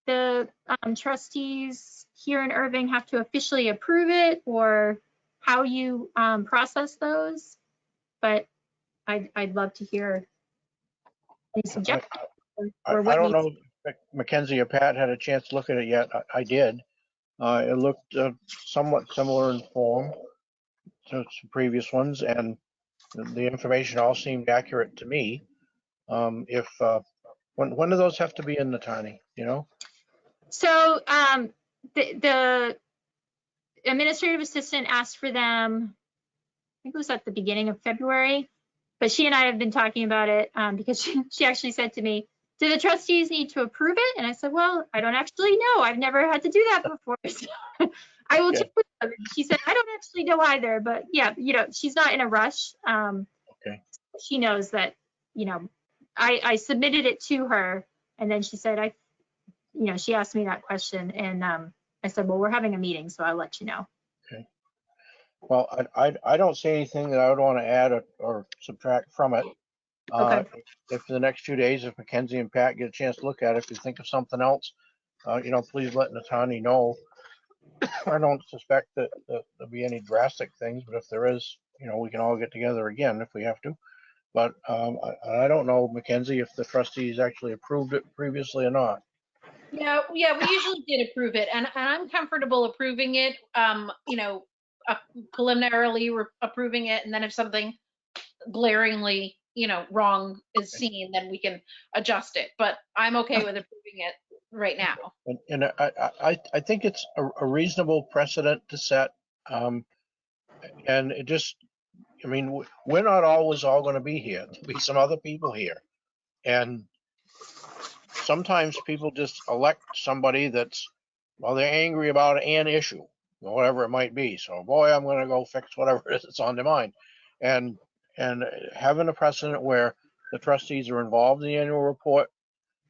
the trustees here in Irving have to officially approve it or how you process those, but I'd love to hear any suggestions. I don't know if Mackenzie or Pat had a chance to look at it yet. I did. It looked somewhat similar in form to some previous ones, and the information all seemed accurate to me. When do those have to be in, Natani, you know? So the administrative assistant asked for them, I think it was at the beginning of February, but she and I have been talking about it because she actually said to me, do the trustees need to approve it? And I said, well, I don't actually know. I've never had to do that before. So I will check with them. She said, I don't actually know either, but yeah, you know, she's not in a rush. Okay. She knows that, you know, I submitted it to her, and then she said, you know, she asked me that question, and I said, well, we're having a meeting, so I'll let you know. Okay. Well, I don't see anything that I would want to add or subtract from it. Okay. If for the next 2 days, if Mackenzie and Pat get a chance to look at it, if you think of something else, you know, please let Natani know. I don't suspect that there'll be any drastic things, but if there is, you know, we can all get together again if we have to. But I don't know, Mackenzie, if the trustees actually approved it previously or not. Yeah, we usually did approve it, and I'm comfortable approving it. You know, preliminarily approving it, and then if something glaringly, you know, wrong is seen, then we can adjust it. But I'm okay with approving it right now. And I think it's a reasonable precedent to set. And it just, I mean, we're not always all going to be here. There'll be some other people here. And sometimes people just elect somebody that's, well, they're angry about an issue. whatever it might be. So boy, I'm gonna go fix whatever it is that's on their mind. And having a precedent where the trustees are involved in the annual report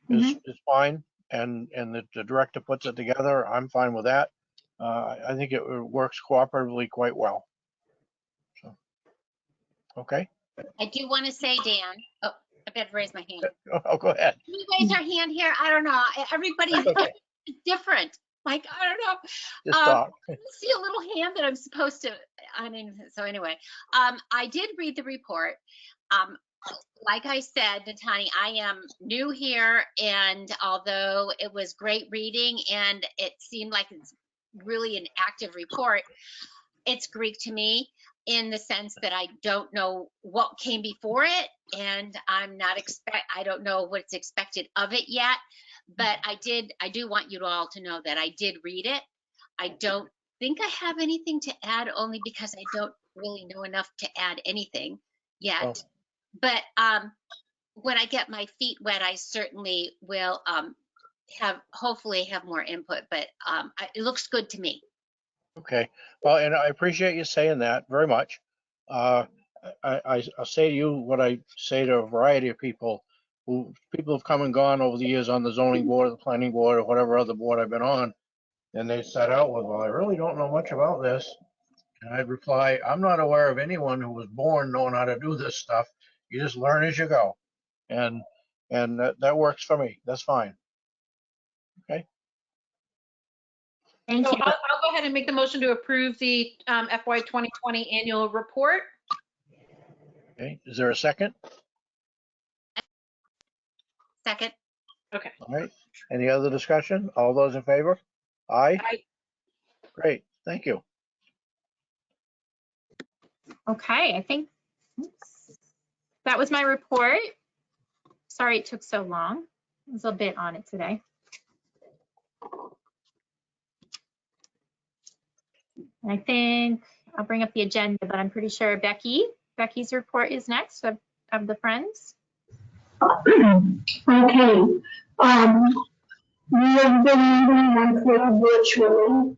is fine. And the director puts it together, I'm fine with that. I think it works cooperatively quite well. So, okay. I do want to say, Dan, oh, I better raise my hand. Oh, go ahead. Can you raise our hand here? I don't know. Everybody's Okay. different. Like, I don't know. Just talk. I see a little hand that I'm supposed to, I mean, so anyway, I did read the report. Like I said, Natani, I am new here, and although it was great reading and it seemed like it's really an active report, it's Greek to me in the sense that I don't know what came before it, and I don't know what's expected of it yet. But I do want you all to know that I did read it. I don't think I have anything to add, only because I don't really know enough to add anything yet. Oh. But when I get my feet wet, I certainly will hopefully have more input, but it looks good to me. Okay. Well, and I appreciate you saying that very much. I'll say to you what I say to a variety of people have come and gone over the years on the zoning board, or the planning board, or whatever other board I've been on. And they set out with, well, I really don't know much about this. And I'd reply, I'm not aware of anyone who was born knowing how to do this stuff. You just learn as you go. And that works for me. That's fine. Okay. Thank So you. I'll go ahead and make the motion to approve the FY 2020 annual report. Okay. Is there a second? Second. Okay. All right. Any other discussion? All those in favor? Aye. Aye. Great. Thank you. Okay, I think that was my report. Sorry it took so long. There's a bit on it today. And I think I'll bring up the agenda, but I'm pretty sure Becky's report is next of the Friends. Okay, we have been meeting monthly virtually,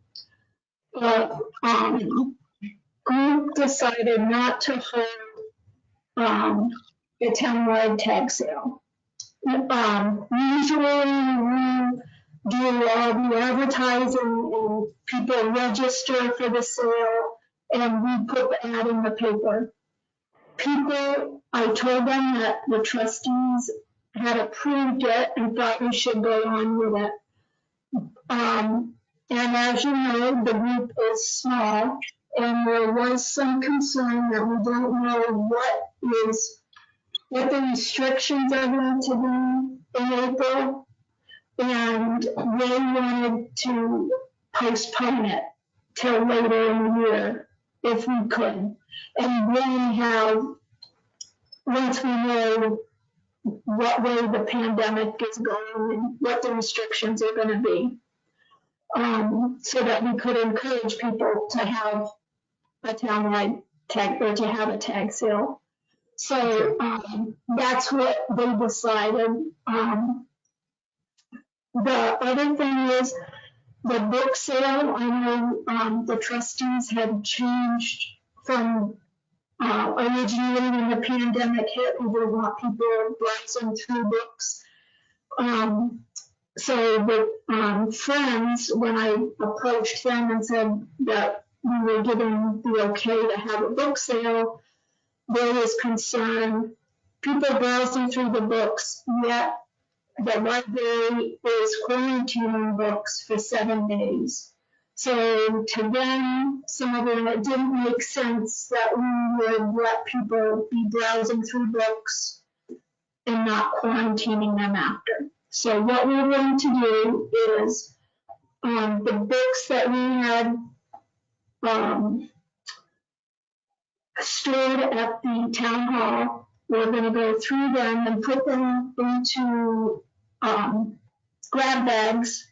but, group decided not to hold, a townwide tag sale. Usually we do all the advertising and people register for the sale and we put the ad in the paper. I told them that the trustees had approved it and thought we should go on with it. And as you know, the group is small and there was some concern that we don't know what the restrictions are going to be in April. And they wanted to postpone it till later in the year if we could. And then once we know what way the pandemic is going and what the restrictions are going to be, so that we could encourage people to have a townwide tag or to have a tag sale. So that's what they decided. The other thing is the book sale. I know the trustees had changed from originally when the pandemic hit, we didn't want people browsing through books. So the Friends, when I approached them and said that we were giving the okay to have a book sale, there was concern, people browsing through the books, yet the library is quarantining books for 7 days. So to them, some of them, it didn't make sense that we would let people be browsing through books and not quarantining them after. So what we're going to do is the books that we had stored at the town hall, we're going to go through them and put them into grab bags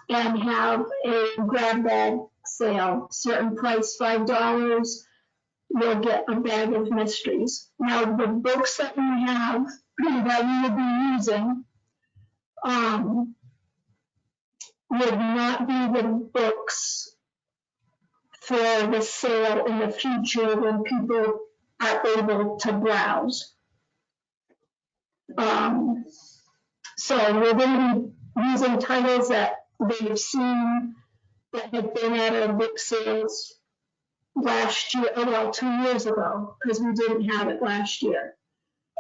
and have a grab bag sale. Certain price, $5, you'll get a bag of mysteries. Now, the books that we have that we would be using would not be the books for the sale in the future when people are able to browse. So we're going to be using titles that they've seen that have been at our book sales last year, well, 2 years ago, because we didn't have it last year.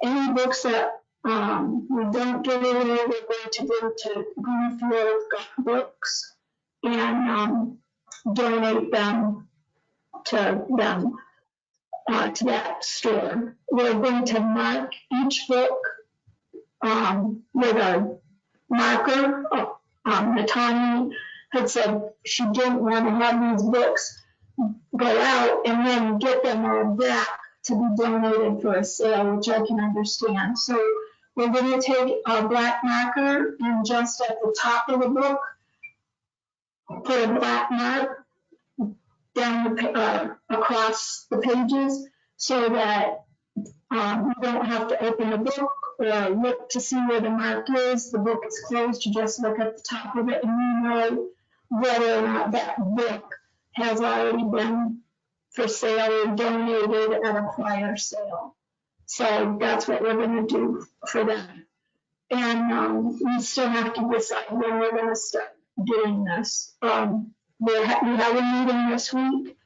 Any books that we don't give away, we're going to go to Greenfield Books and donate them to that store. We're going to mark each book with a marker. Natani had said she didn't want to have these books go out and then get them all back to be donated for a sale, which I can understand. So we're going to take a black marker and just at the top of the book, put a black mark down across the pages so that you don't have to open the book or look to see where the mark is. The book is closed. You just look at the top of it and you know whether or not that book has already been for sale or donated at a prior sale. So that's what we're going to do for that. And we still have to decide when we're going to start doing this. We have a meeting this week,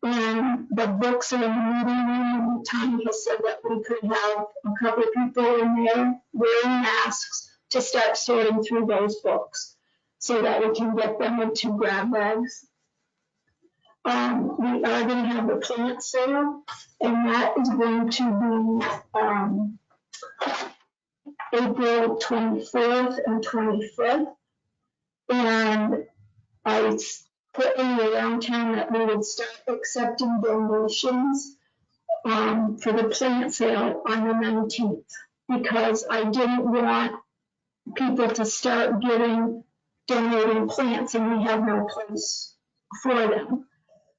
and the books are in the meeting room, and Tommy has said that we could have a couple of people in there wearing masks to start sorting through those books so that we can get them into grab bags. We are going to have the plant sale, and that is going to be April 24th and 25th. And I put in around town that we would start accepting donations for the plant sale on the 19th, because I didn't want people to start donating plants and we have no place for them.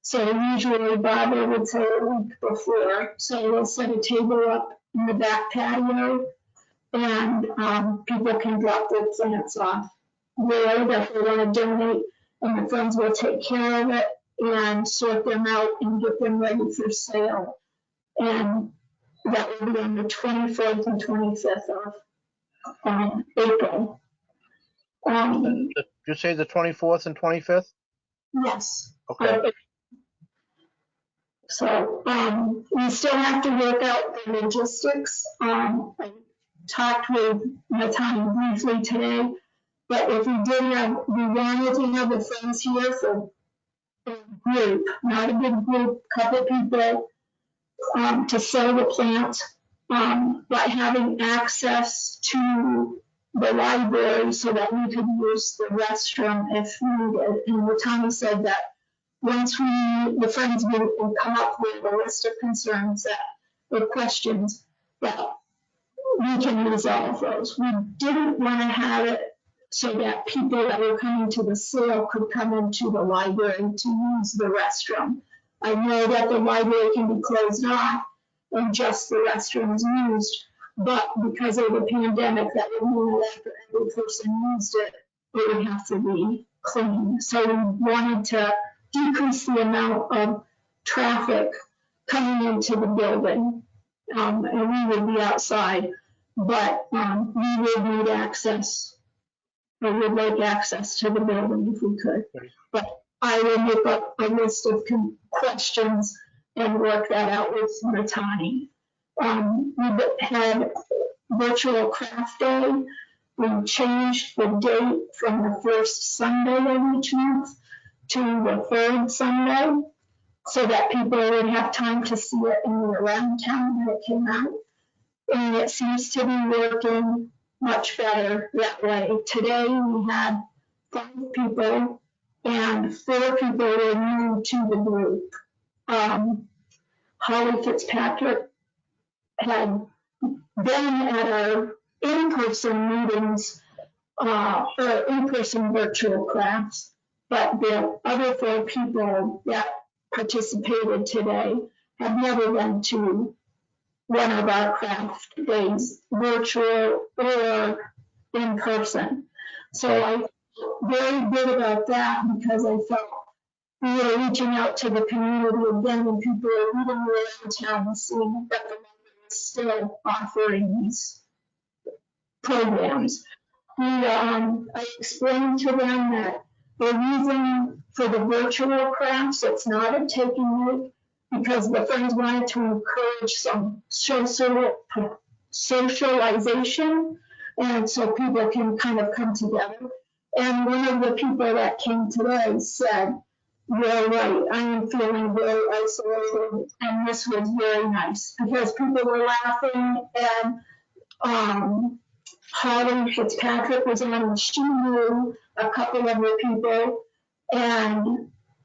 So usually Barbara would say a week before, so we'll set a table up in the back patio and people can drop their plants off there that they want to donate, and the friends will take care of it and sort them out and get them ready for sale. And that will be on the 24th and 25th of April. Did you say the 24th and 25th? Yes. Okay. So we still have to work out the logistics. I talked with Natani briefly today, but if we wanted to have the friends here for a group, not a big group, couple people, to sell the plant, but having access to the library so that we could use the restroom if needed. And Natani said that once the friends will come up with a list of concerns or questions that we can resolve those. We didn't want to have it so that people that were coming to the sale could come into the library to use the restroom. I know that the library can be closed off and just the restrooms used, but because of the pandemic, that would mean that after every person used it, it would have to be clean. So we wanted to decrease the amount of traffic coming into the building, and we would be outside, but we would need access, or would like access to the building if we could. But I will make up a list of questions and work that out with Natani. We had virtual craft day. We changed the date from the first Sunday of each month to the third Sunday, so that people would have time to see it in the around town when it came out. And it seems to be working much better that way. Today we had 5 people and 4 people were new to the group. Holly Fitzpatrick had been at our in-person meetings or in-person virtual crafts, but the other 4 people that participated today have never been to one of our craft days, virtual or in person. So I felt very good about that because I felt we are reaching out to the community again, and people are reading around town and seeing that the library is still offering these programs. I explained to them that they're using for the virtual crafts, it's not a taking rate, because the friends wanted to encourage some socialization, and so people can kind of come together. And one of the people that came today said, "You're right, I am feeling very isolated," and this was very nice, because people were laughing, and Holly Fitzpatrick was on, and she knew a couple of the people,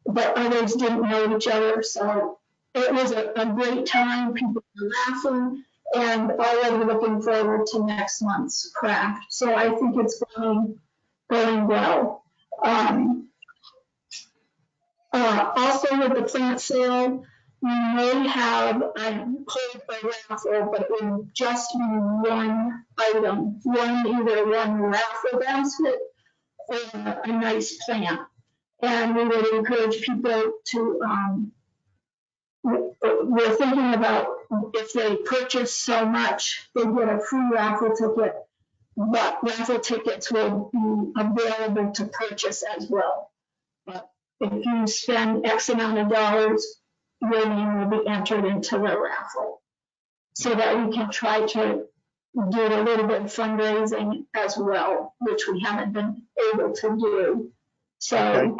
but others didn't know each other, so it was a great time. People were laughing, and already looking forward to next month's craft. So I think it's going well. Also with the plant sale, we may have, I pulled a raffle, but it would just be one item, either one raffle basket or a nice plant. And we would encourage people to, we're thinking about if they purchase so much, they get a free raffle ticket, but raffle tickets will be available to purchase as well. But if you spend X amount of dollars, your name will be entered into the raffle, so that we can try to do a little bit of fundraising as well, which we haven't been able to do. So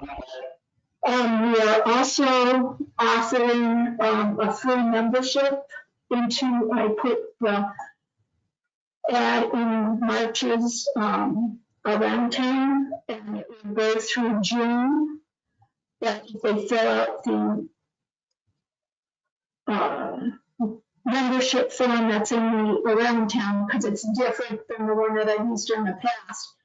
we are also offering a free membership into, I put the ad in March's around town, and it will go through June. That if they fill out the membership form that's in the around town, because it's different than the one that I used in the past.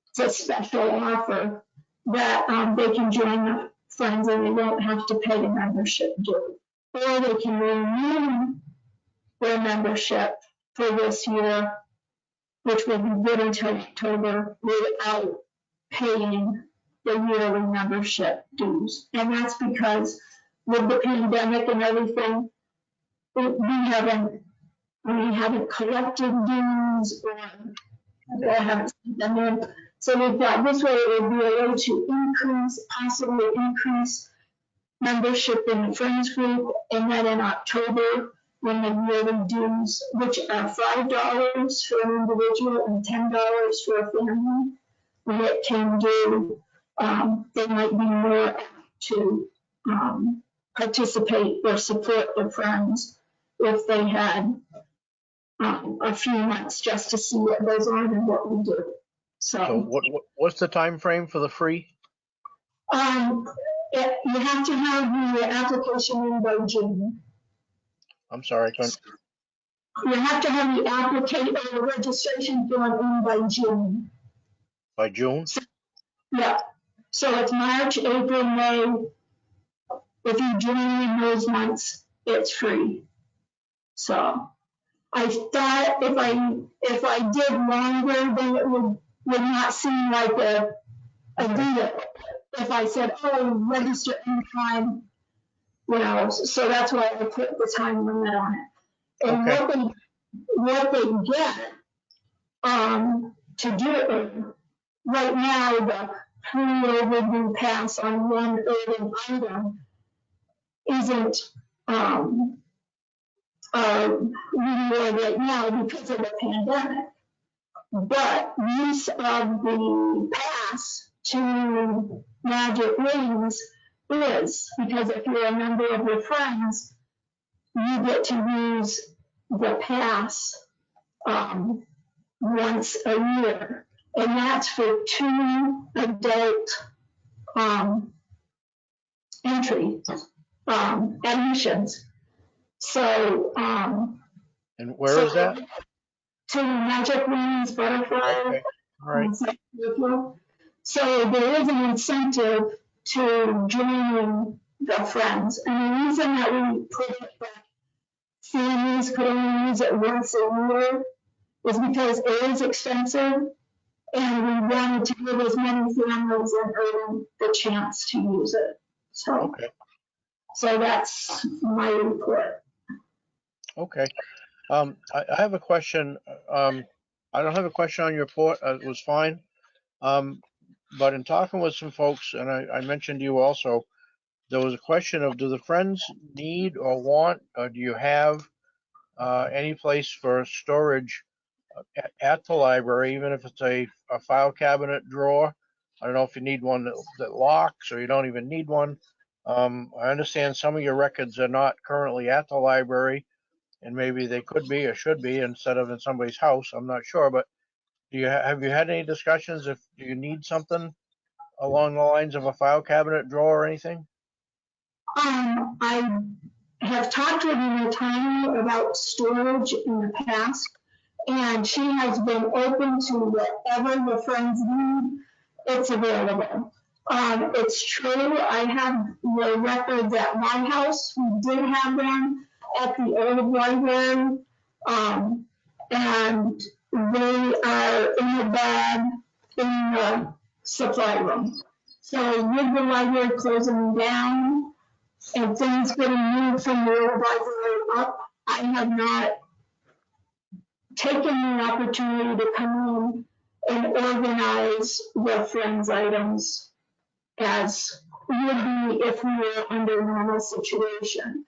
It's a special offer that they can join the friends, and they won't have to pay a membership due. Or they can renew their membership for this year, which will be good until October, without paying the yearly membership dues. And that's because with the pandemic and everything, we haven't collected dues, or they haven't sent them in. So we thought this way it would be a way to possibly increase membership in the Friends group, and then in October, when the yearly dues, which are $5 for an individual and $10 for a family, when it came due, they might be more apt to participate or support their friends if they had a few months just to see what goes on and what we do. So what's the time frame for the free? You have to have the application in by June. I'm sorry, You have to have the application or the registration form in by June. by June? Yeah. So it's March, April, May. If you join in those months, it's free. So I thought if I did longer, then it would not seem like a deal. If I said, oh, register anytime, so that's why I put the time limit on it. And what they get to do it, right now, the pre-overdue pass on one urban item isn't reward right now because of the pandemic. But use of the pass to Magic Rings is, because if you're a member of your friends, you get to use the pass once a year, and that's for 2 adult entry admissions. So and where is that? To Magic Rings, Butterfly. Okay. All right. So there is an incentive to joining the friends, and the reason that we put it that families could only use it once a year is because it is expensive, and we wanted to give as many families in Irving the chance to use it. So, Okay, so that's my report. okay. I have a question. I don't have a question on your report. It was fine. But in talking with some folks, and I mentioned you also, there was a question of, do the Friends need or want, or do you have any place for storage at the library, even if it's a file cabinet drawer? I don't know if you need one that locks, or you don't even need one. I understand some of your records are not currently at the library, and maybe they could be or should be instead of in somebody's house. I'm not sure, but have you had any discussions if do you need something along the lines of a file cabinet drawer or anything? I have talked with Natalia about storage in the past, and she has been open to whatever the Friends need. It's available. It's true, I have the records at my house. We did have them at the old library. And they are in a bag in the supply room. So with the library closing down and things getting moved from the old library up, I have not taken the opportunity to come in and organize the Friends items as would be if we were under a normal situation.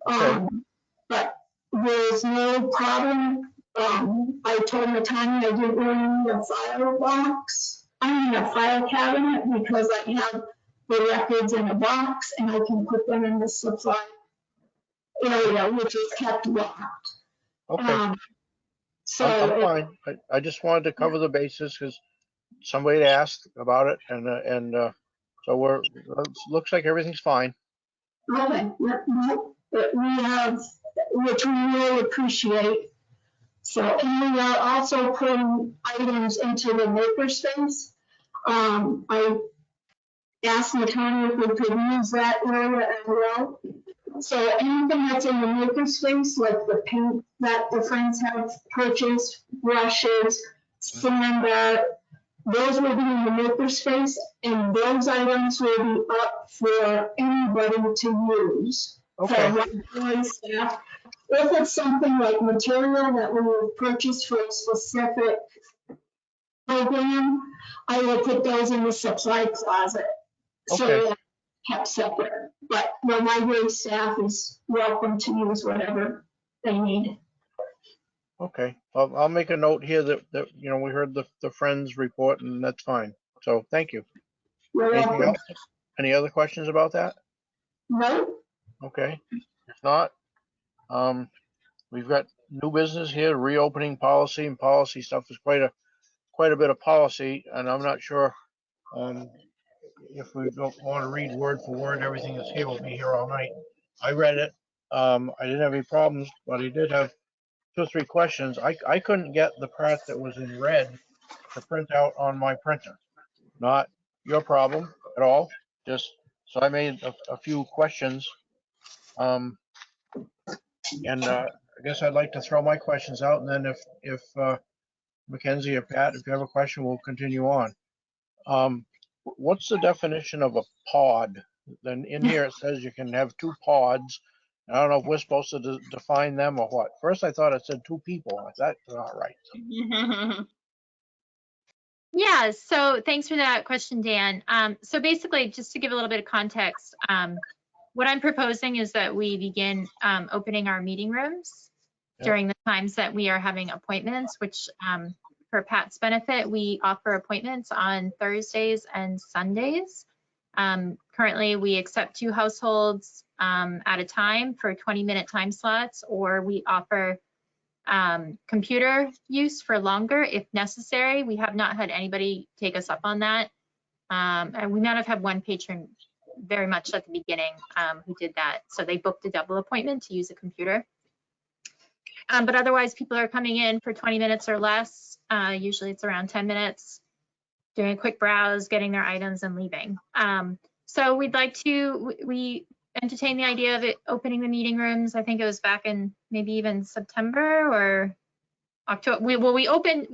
But there's no problem. I told Natanya I didn't really need a file box. I need a file cabinet because I have the records in a box and I can put them in the supply area, which is kept locked. Okay, I'm fine. I just wanted to cover the bases because somebody had asked about it, and so looks like everything's fine. Okay, we have, which we really appreciate. So, and we are also putting items into the makerspace. I asked Natanya if we could use that area as well. So anything that's in the makerspace, like the paint that the Friends have purchased, brushes, sander, those will be in the makerspace, and those items will be up for anybody to use. Okay. For library staff. If it's something like material that we will purchase for a specific program, I will put those in the supply closet. So Okay. they're kept separate. But the library staff is welcome to use whatever they need. Okay, I'll make a note here that we heard the Friends report, and that's fine. So thank you. You're Anything welcome. else? Any other questions about that? No? Okay, if not, we've got new business here, reopening policy, and policy stuff is quite a bit of policy, and I'm not sure if we don't want to read word for word everything that's here. We'll be here all night. I read it. I didn't have any problems, but I did have 2 or 3 questions. I couldn't get the part that was in red to print out on my printer. Not your problem at all. Just so I made a few questions. And I guess I'd like to throw my questions out, and then if Mackenzie or Pat, if you have a question, we'll continue on. What's the definition of a pod? Then in here it says you can have 2 pods. I don't know if we're supposed to define them or what. First, I thought it said 2 people. That's not right. Yeah, so thanks for that question, Dan. So basically, just to give a little bit of context, what I'm proposing is that we begin opening our meeting rooms during the times that we are having appointments, which for Pat's benefit, we offer appointments on Thursdays and Sundays. Currently, we accept 2 households at a time for 20-minute time slots, or we offer computer use for longer if necessary. We have not had anybody take us up on that. And we might have had one patron very much at the beginning who did that. So they booked a double appointment to use a computer. But otherwise, people are coming in for 20 minutes or less. Usually it's around 10 minutes, doing a quick browse, getting their items and leaving. So we'd like to, we entertain the idea of it opening the meeting rooms. I think it was back in maybe even September or October. We opened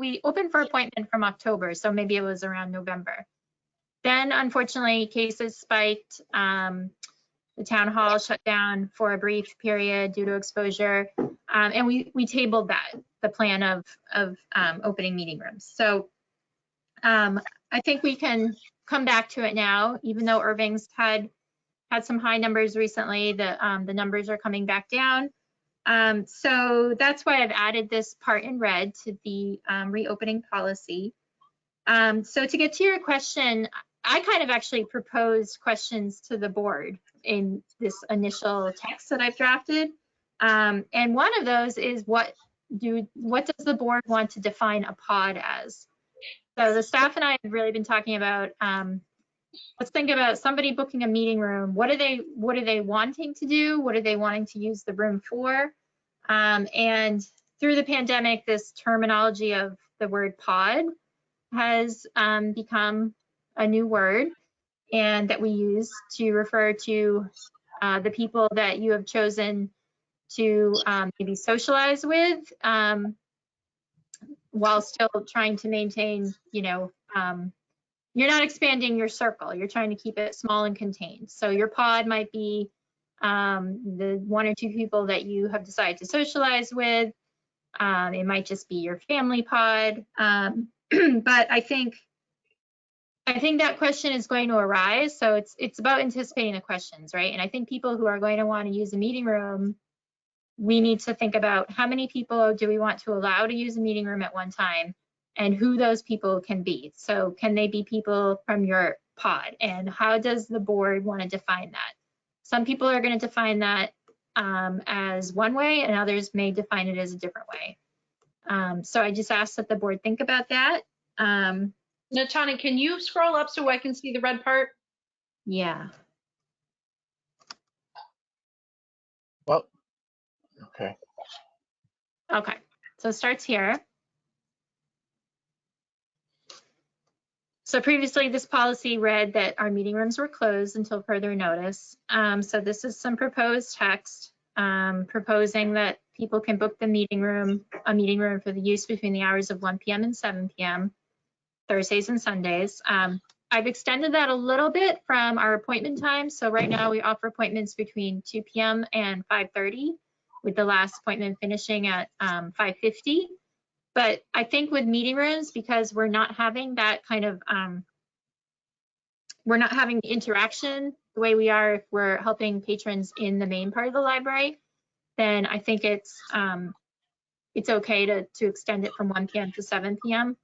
for appointment from October, so maybe it was around November. Then unfortunately, cases spiked. The town hall shut down for a brief period due to exposure. And we tabled that, the plan of opening meeting rooms. So I think we can come back to it now, even though Irving's had some high numbers recently, the numbers are coming back down. So that's why I've added this part in red to the reopening policy. So to get to your question, I kind of actually proposed questions to the board in this initial text that I've drafted. And one of those is what does the board want to define a pod as? So the staff and I have really been talking about, let's think about somebody booking a meeting room. What are they wanting to do? What are they wanting to use the room for? And through the pandemic, this terminology of the word pod has become a new word, and that we use to refer to the people that you have chosen to maybe socialize with, while still trying to maintain, you're not expanding your circle. You're trying to keep it small and contained. So your pod might be the 1 or 2 people that you have decided to socialize with. It might just be your family pod. But I think that question is going to arise. So it's about anticipating the questions, right? And I think people who are going to want to use a meeting room, we need to think about how many people do we want to allow to use a meeting room at one time, and who those people can be. So can they be people from your pod? And how does the board want to define that? Some people are going to define that as one way, and others may define it as a different way. So I just ask that the board think about that. Natani, can you scroll up so I can see the red part? Yeah. Well, okay. Okay, so it starts here. So previously, this policy read that our meeting rooms were closed until further notice. So this is some proposed text proposing that people can book a meeting room for the use between the hours of 1 p.m. and 7 p.m. Thursdays and Sundays. I've extended that a little bit from our appointment time. So right now we offer appointments between 2 p.m. and 5:30, with the last appointment finishing at 5:50. But I think with meeting rooms, because we're not having that kind of, we're not having the interaction the way we are if we're helping patrons in the main part of the library, then I think it's okay to extend it from 1 p.m. to 7 p.m.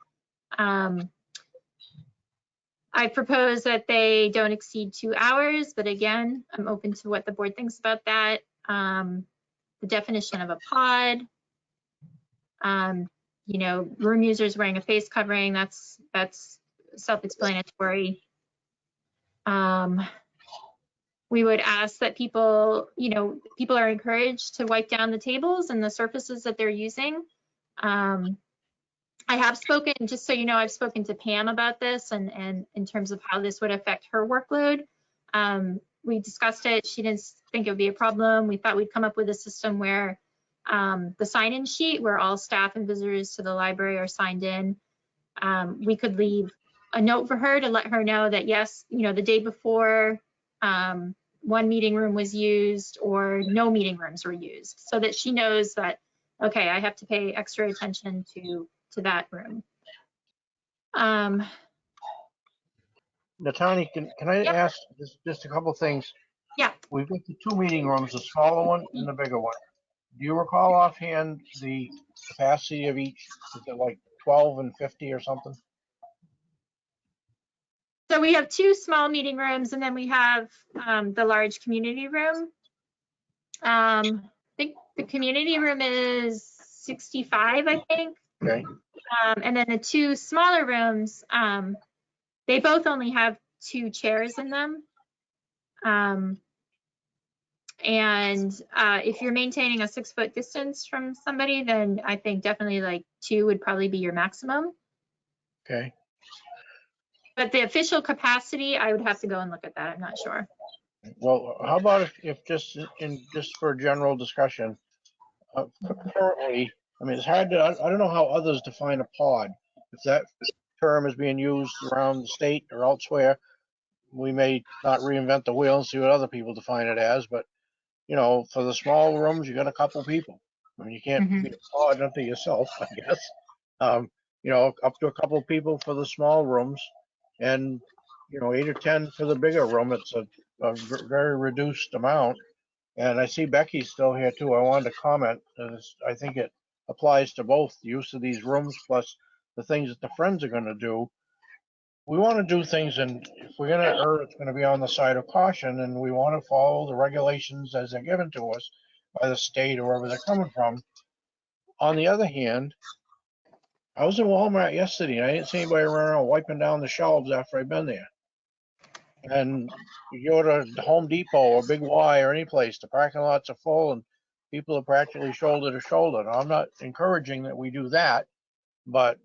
I propose that they don't exceed 2 hours, but again, I'm open to what the board thinks about that. The definition of a pod, room users wearing a face covering, that's self-explanatory. We would ask that people are encouraged to wipe down the tables and the surfaces that they're using. I have spoken, just so you know, I've spoken to Pam about this and in terms of how this would affect her workload. We discussed it. She didn't think it would be a problem. We thought we'd come up with a system where the sign-in sheet, where all staff and visitors to the library are signed in, we could leave a note for her to let her know that, yes, the day before one meeting room was used or no meeting rooms were used, so that she knows that, okay, I have to pay extra attention to that room. Natani, can I ask just a couple things? Yeah. We've got the 2 meeting rooms, the smaller one and the bigger one. Do you recall offhand the capacity of each? Is it like 12 and 50 or something? So we have 2 small meeting rooms, and then we have the large community room. I think the community room is 65, I think. Okay. And then the 2 smaller rooms, they both only have 2 chairs in them. And if you're maintaining a 6-foot distance from somebody, then I think definitely like 2 would probably be your maximum. Okay. But the official capacity, I would have to go and look at that. I'm not sure. Well, how about if just for general discussion, currently, I mean, it's hard to, I don't know how others define a pod. Is that term is being used around the state or elsewhere. We may not reinvent the wheel and see what other people define it as, but you know, for the small rooms, you got a couple people. I mean, you can't Mhm. be a pod unto yourself, I guess. You know, up to a couple people for the small rooms, and you know, 8 or 10 for the bigger room. It's a very reduced amount. And I see Becky's still here too. I wanted to comment. I think it applies to both the use of these rooms plus the things that the friends are going to do. We want to do things, and if we're going to err, it's going to be on the side of caution, and we want to follow the regulations as they're given to us by the state or wherever they're coming from. On the other hand, I was in Walmart yesterday, and I didn't see anybody running around wiping down the shelves after I've been there. And you go to Home Depot or Big Y or any place, the parking lots are full and people are practically shoulder to shoulder. Now, I'm not encouraging that we do that, but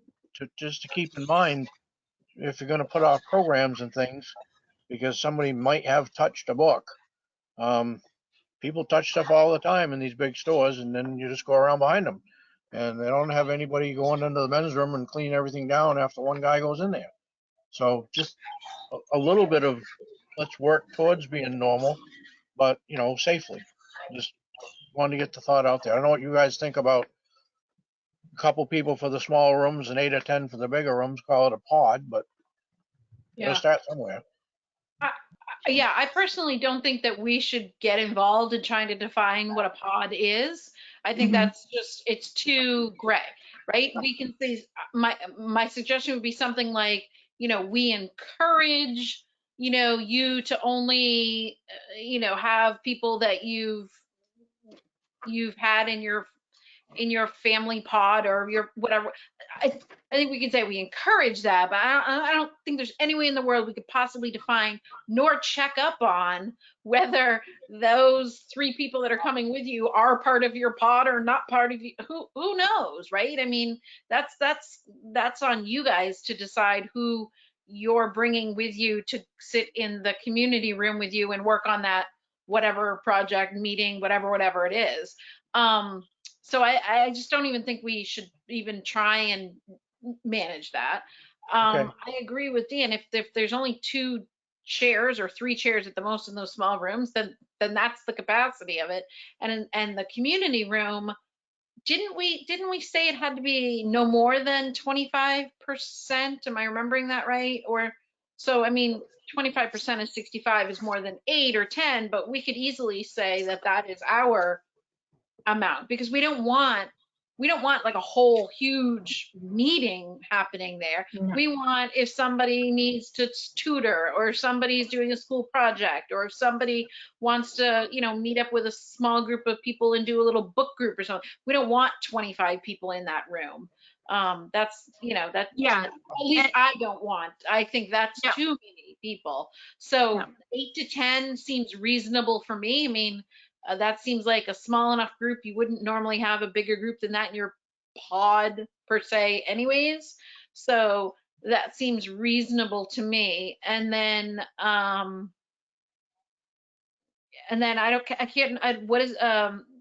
just to keep in mind, if you're going to put off programs and things, because somebody might have touched a book. People touch stuff all the time in these big stores, and then you just go around behind them. And they don't have anybody going into the men's room and clean everything down after one guy goes in there. So just a little bit of let's work towards being normal, but you know, safely. Just wanted to get the thought out there. I don't know what you guys think about a couple people for the small rooms and 8 or 10 for the bigger rooms. Call it a pod, but you gotta Yeah. start somewhere. Yeah, I personally don't think that we should get involved in trying to define what a pod is. I think Mhm. that's just, it's too gray, right? We can say, my suggestion would be something like, you know, we encourage, you know, you to only, you know, have people that you've had in your family pod or your whatever. I think we can say we encourage that, but I don't think there's any way in the world we could possibly define nor check up on whether those 3 people that are coming with you are part of your pod or not part of you. Who knows, right? I mean, that's on you guys to decide who you're bringing with you to sit in the community room with you and work on that whatever project, meeting, whatever it is. So I just don't even think we should even try and manage that. Okay. I agree with Dan. If there's only 2 chairs or 3 chairs at the most in those small rooms, then that's the capacity of it. And the community room, didn't we say it had to be no more than 25%? Am I remembering that right? Or so I mean 25% of 65 is more than 8 or 10, but we could easily say that that is our amount because we don't want like a whole huge meeting happening there. No. We want if somebody needs to tutor or if somebody's doing a school project or if somebody wants to, you know, meet up with a small group of people and do a little book group or something. We don't want 25 people in that room. That's, you know, that Yeah. at least I don't want. I think that's Yeah. too many people. So Yeah. 8 to 10 seems reasonable for me. I mean, that seems like a small enough group. You wouldn't normally have a bigger group than that in your pod per se anyways. So that seems reasonable to me. And then I can't, what is,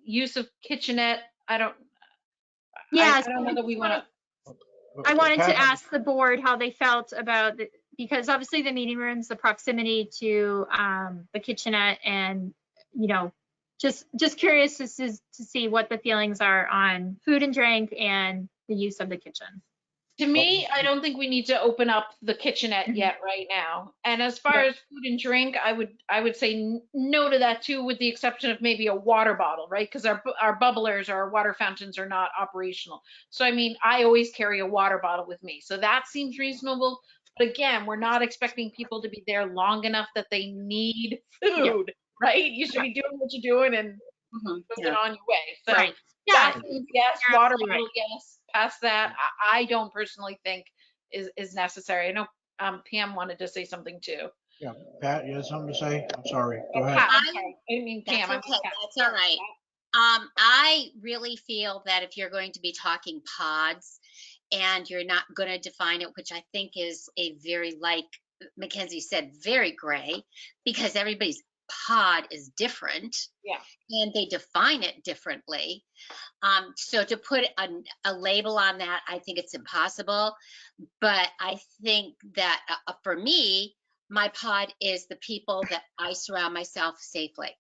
use of kitchenette? Yeah. I don't know that we want to. I wanted Pat, to ask the board how they felt about because obviously the meeting rooms, the proximity to the kitchenette, and you know, just curious to see what the feelings are on food and drink and the use of the kitchen. To me, I don't think we need to open up the kitchenette yet right now. And as far as food and drink, I would say no to that too, with the exception of maybe a water bottle, right? Because our bubblers or our water fountains are not operational. So I mean, I always carry a water bottle with me. So that seems reasonable. But again, we're not expecting people to be there long enough that they need food, right? You should be doing what you're doing and moving on your way. So Right. Yeah. bathrooms, yes, You're water absolutely bottle, yes. Past that, I don't personally think is necessary. I know Pam wanted to say something too. yeah, Pat, you had something to say? I'm sorry. Go ahead. Pat, I'm sorry. I didn't mean That's Pam. I okay. meant Pat. That's all right. I really feel that if you're going to be talking pods and you're not going to define it, which I think is a very, like Mackenzie said, very gray, because everybody's pod is different. Yeah. And they define it differently. So to put a label on that, I think it's impossible. But I think that for me, my pod is the people that I surround myself safely.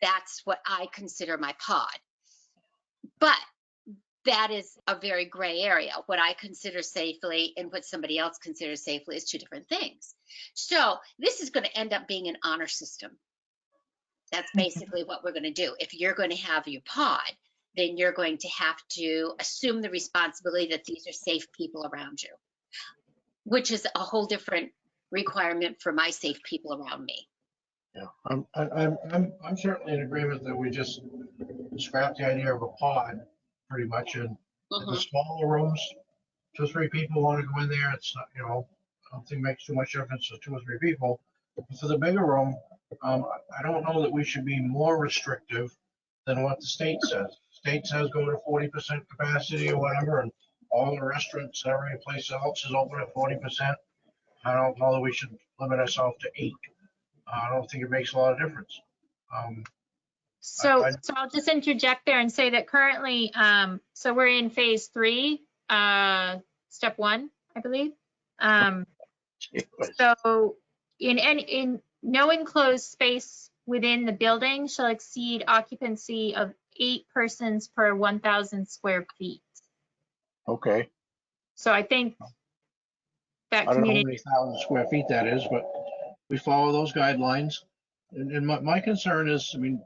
That's what I consider my pod. But that is a very gray area. What I consider safely and what somebody else considers safely is two different things. So this is going to end up being an honor system. That's basically what we're going to do. If you're going to have your pod, then you're going to have to assume the responsibility that these are safe people around you, which is a whole different requirement for my safe people around me. Yeah, I'm certainly in agreement that we just scrap the idea of a pod pretty much. And the smaller rooms, 2 or 3 people want to go in there. It's not, I don't think it makes too much difference to 2 or 3 people. But for the bigger room, I don't know that we should be more restrictive than what the state says. State says go to 40% capacity or whatever, and all the restaurants and every place else is open at 40%. I don't know that we should limit ourselves to 8. I don't think it makes a lot of difference. So I'll just interject there and say that currently, so we're in phase 3, step 1, I believe. So in no enclosed space within the building shall exceed occupancy of 8 persons per 1,000 square feet. Okay. So I think that I don't know how community, many thousand square feet that is, but we follow those guidelines. And my concern is, I mean,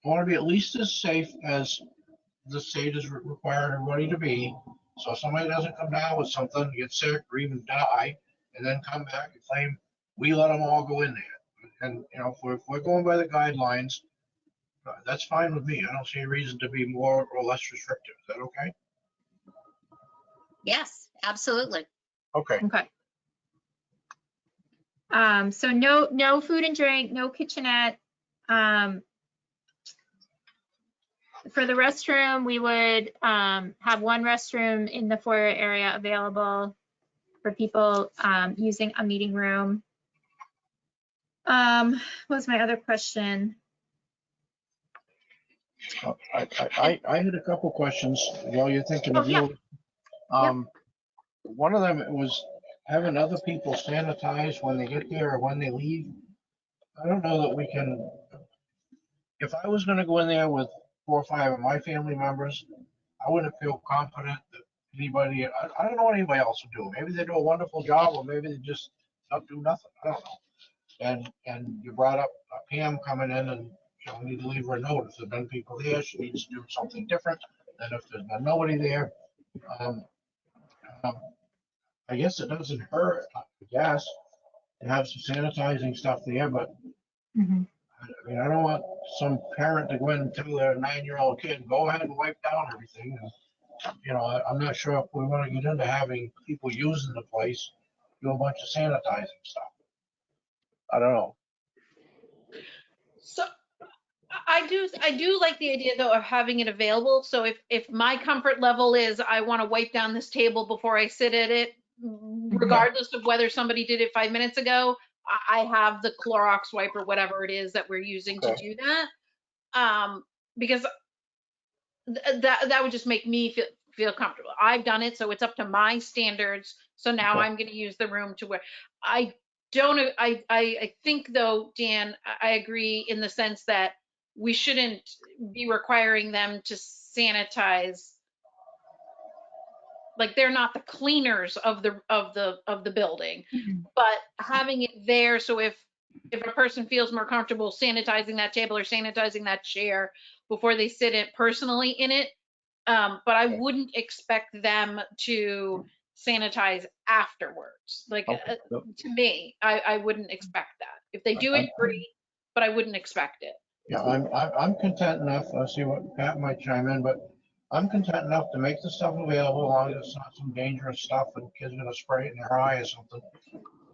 I want to be at least as safe as the state is requiring everybody to be. So if somebody doesn't come down with something, get sick, or even die, and then come back and claim we let them all go in there. And, if we're going by the guidelines, that's fine with me. I don't see a reason to be more or less restrictive. Is that okay? Yes, absolutely. Okay. okay. So no food and drink, no kitchenette. For the restroom, we would have 1 restroom in the foyer area available for people using a meeting room. What was my other question? I had a couple questions while you're thinking of yeah. you. One of them was having other people sanitize when they get there or when they leave. I don't know that we can, if I was gonna go in there with 4 or 5 of my family members, I wouldn't feel confident that anybody, I don't know what anybody else would do. Maybe they do a wonderful job, or maybe they just don't do nothing. I don't know. And you brought up Pam coming in, and we need to leave her a note. If there's been people there, she needs to do something different than if there's been nobody there. I guess it doesn't hurt, I guess, to have some sanitizing stuff there, but I mean, I don't want some parent to go in and tell their 9-year-old kid, go ahead and wipe down everything. And, I'm not sure if we want to get into having people using the place do a bunch of sanitizing stuff. I don't know. So I do like the idea though of having it available. So if my comfort level is I want to wipe down this table before I sit at it, regardless of whether somebody did it 5 minutes ago, I have the Clorox wipe or whatever it is that we're using to do that. Because that would just make me feel comfortable. I've done it, so it's up to my standards. So now I'm going to use the room to where I don't. I think though, Dan, I agree in the sense that we shouldn't be requiring them to sanitize. Like they're not the cleaners of the building, but having it there so if a person feels more comfortable sanitizing that table or sanitizing that chair before they sit it personally in it, but I wouldn't expect them to sanitize afterwards. Like to me, I wouldn't expect that. If they do it, great, but I wouldn't expect it. Yeah, I'm content enough. I'll see what Pat might chime in, but I'm content enough to make the stuff available as long as it's not some dangerous stuff and kids are gonna spray it in their eye or something.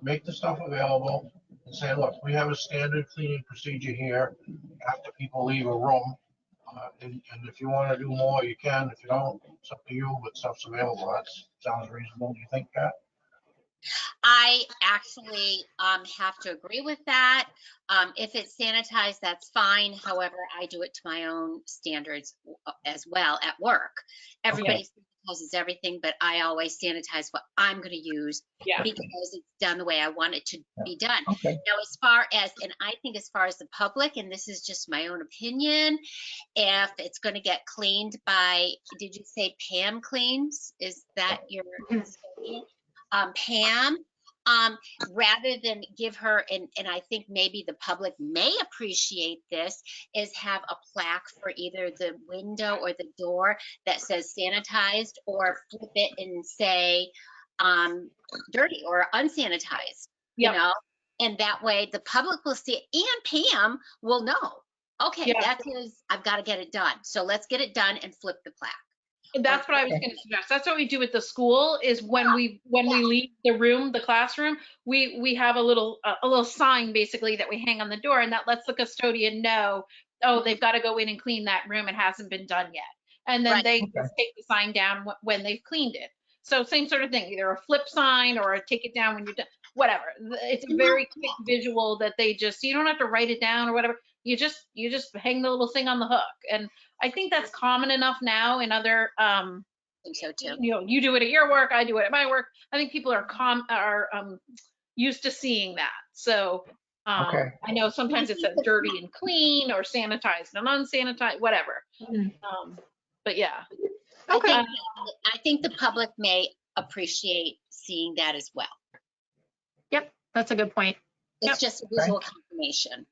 Make the stuff available and say, look, we have a standard cleaning procedure here after people leave a room. And if you want to do more, you can. If you don't, it's up to you, but stuff's available. That sounds reasonable. Do you think, Pat? I actually have to agree with that. If it's sanitized, that's fine. However, I do it to my own standards as well at work. Everybody sanitizes everything, but I always sanitize what I'm going to use because it's done the way I want it to be done. Okay. Now, as far as, and I think as far as the public, and this is just my own opinion, if it's going to get cleaned by, did you say Pam cleans? Is that your custodian? Pam, rather than give her, and I think maybe the public may appreciate this, is have a plaque for either the window or the door that says sanitized, or flip it and say dirty or unsanitized, you know, and that way the public will see it, and Pam will know, okay, that is, I've got to get it done. So let's get it done and flip the plaque. That's what I was going to suggest. That's what we do at the school, is when we leave the room, the classroom, we have a little sign basically that we hang on the door, and that lets the custodian know, oh, they've got to go in and clean that room. It hasn't been done yet. And then they just take the sign down when they've cleaned it. So same sort of thing, either a flip sign or a take it down when you're done, whatever. It's a very quick visual that they just, you don't have to write it down or whatever. You just hang the little thing on the hook. And I think that's common enough now in other, So too. you know, you do it at your work, I do it at my work. I think people are used to seeing that. So I know sometimes it says dirty and clean, or sanitized and unsanitized, whatever. But yeah. Okay. I think the public may appreciate seeing that as well. Yep, that's a good point. It's just a visual confirmation.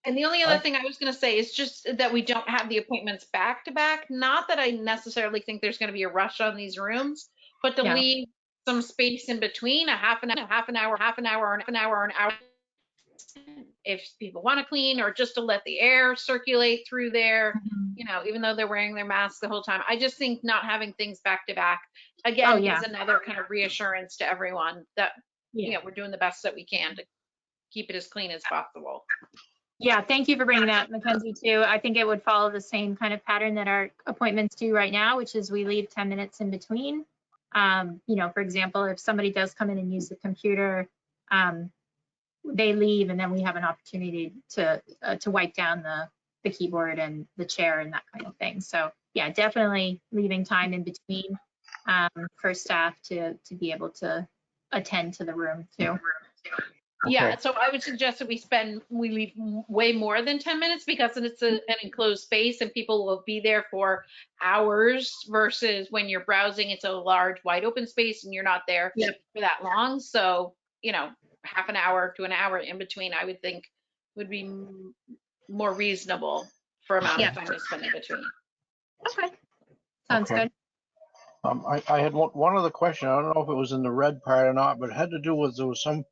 And the only other thing I was going to say is just that we don't have the appointments back to back. Not that I necessarily think there's going to be a rush on these rooms, but to leave some space in between, a half an hour, or an hour, if people want to clean, or just to let the air circulate through there, you know, even though they're wearing their masks the whole time. I just think not having things back to back, again, is another kind of reassurance to everyone that, you know, we're doing the best that we can to keep it as clean as possible. Yeah, thank you for bringing that, Mackenzie, too. I think it would follow the same kind of pattern that our appointments do right now, which is we leave 10 minutes in between. You know, for example, if somebody does come in and use the computer, they leave, and then we have an opportunity to wipe down the keyboard and the chair and that kind of thing. So yeah, definitely leaving time in between for staff to be able to attend to the room too. Yeah, so I would suggest that we leave way more than 10 minutes, because it's an enclosed space and people will be there for hours, versus when you're browsing, it's a large wide open space and you're not there for that long. So, you know, half an hour to an hour in between, I would think would be more reasonable for amount of time to spend in between. Okay, sounds good. I had one other question. I don't know if it was in the red part or not, but it had to do with, there was some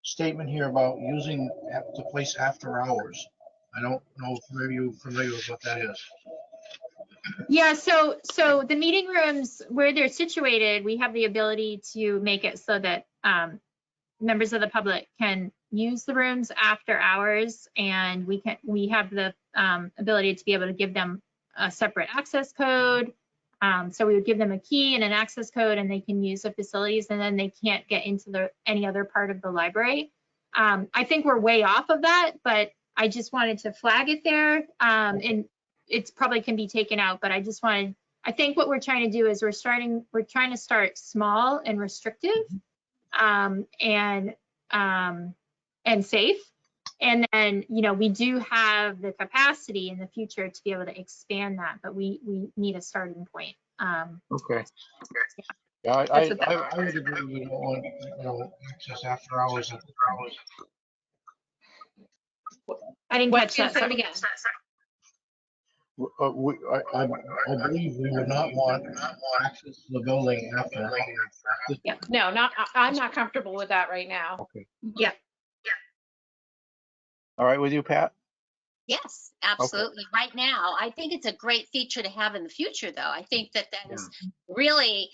statement here about using the place after hours. I don't know if maybe you're familiar with what that is. Yeah, so the meeting rooms where they're situated, we have the ability to make it so that members of the public can use the rooms after hours, and we have the ability to be able to give them a separate access code. So we would give them a key and an access code, and they can use the facilities, and then they can't get into any other part of the library. I think we're way off of that, but I just wanted to flag it there. And it's probably can be taken out, but I think what we're trying to do is we're trying to start small and restrictive, and safe. And then, you know, we do have the capacity in the future to be able to expand that, but we need a starting point. Okay. Yeah, I would agree. We don't want, you know, access after hours. I didn't catch that. Say it again. I believe we would not want access to the building after hours. Yeah. No, I'm not comfortable with that right now. Okay. Yeah. All right with you, Pat? Yes, absolutely. Okay. Right now, I think it's a great feature to have in the future, though. I think that is really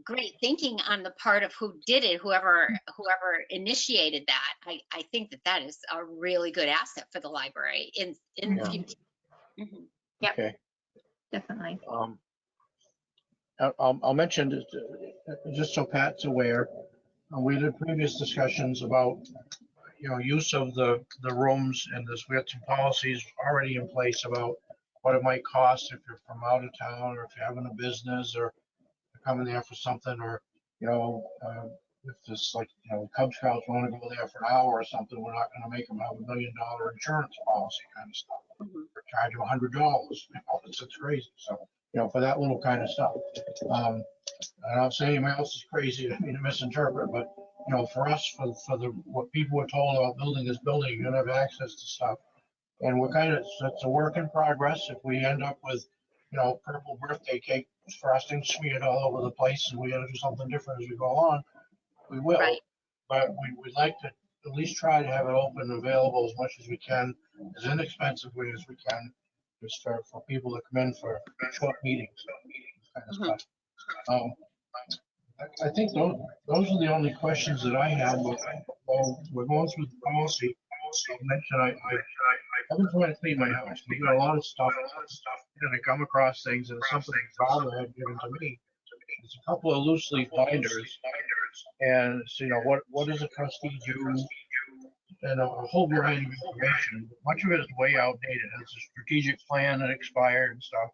great thinking on the part of who did it, whoever initiated that. I think that is a really good asset for the library in the future. Mm-hmm. Yep. Okay. Definitely. I'll mention, just so Pat's aware, we did previous discussions about, use of the rooms, and we had some policies already in place about what it might cost if you're from out of town, or if you're having a business, or you're coming there for something, or, if this, like, Cub Scouts want to go there for an hour or something, we're not gonna make them have $1 million insurance policy kind of stuff. Or charge you $100, it's crazy. So, for that little kind of stuff. I'm not saying anybody else is crazy, I mean to misinterpret, but, for us, for what people were told about building this building, you're gonna have access to stuff. And it's a work in progress. If we end up with, purple birthday cake frosting smeared all over the place, and we gotta do something different as we go on, we will. Right. But we'd like to at least try to have it open and available as much as we can, as inexpensively as we can, just for people to come in for short meetings, kind of stuff. I think those are the only questions that I have. But while we're going through the policy, I'll mention I've been trying to clean my house. We got a lot of stuff, and I come across things, and it's something Barbara had given to me. There's a couple of loose leaf binders, and so, what does a trustee do? And a whole variety of information. Much of it is way outdated. It's a strategic plan that expired and stuff.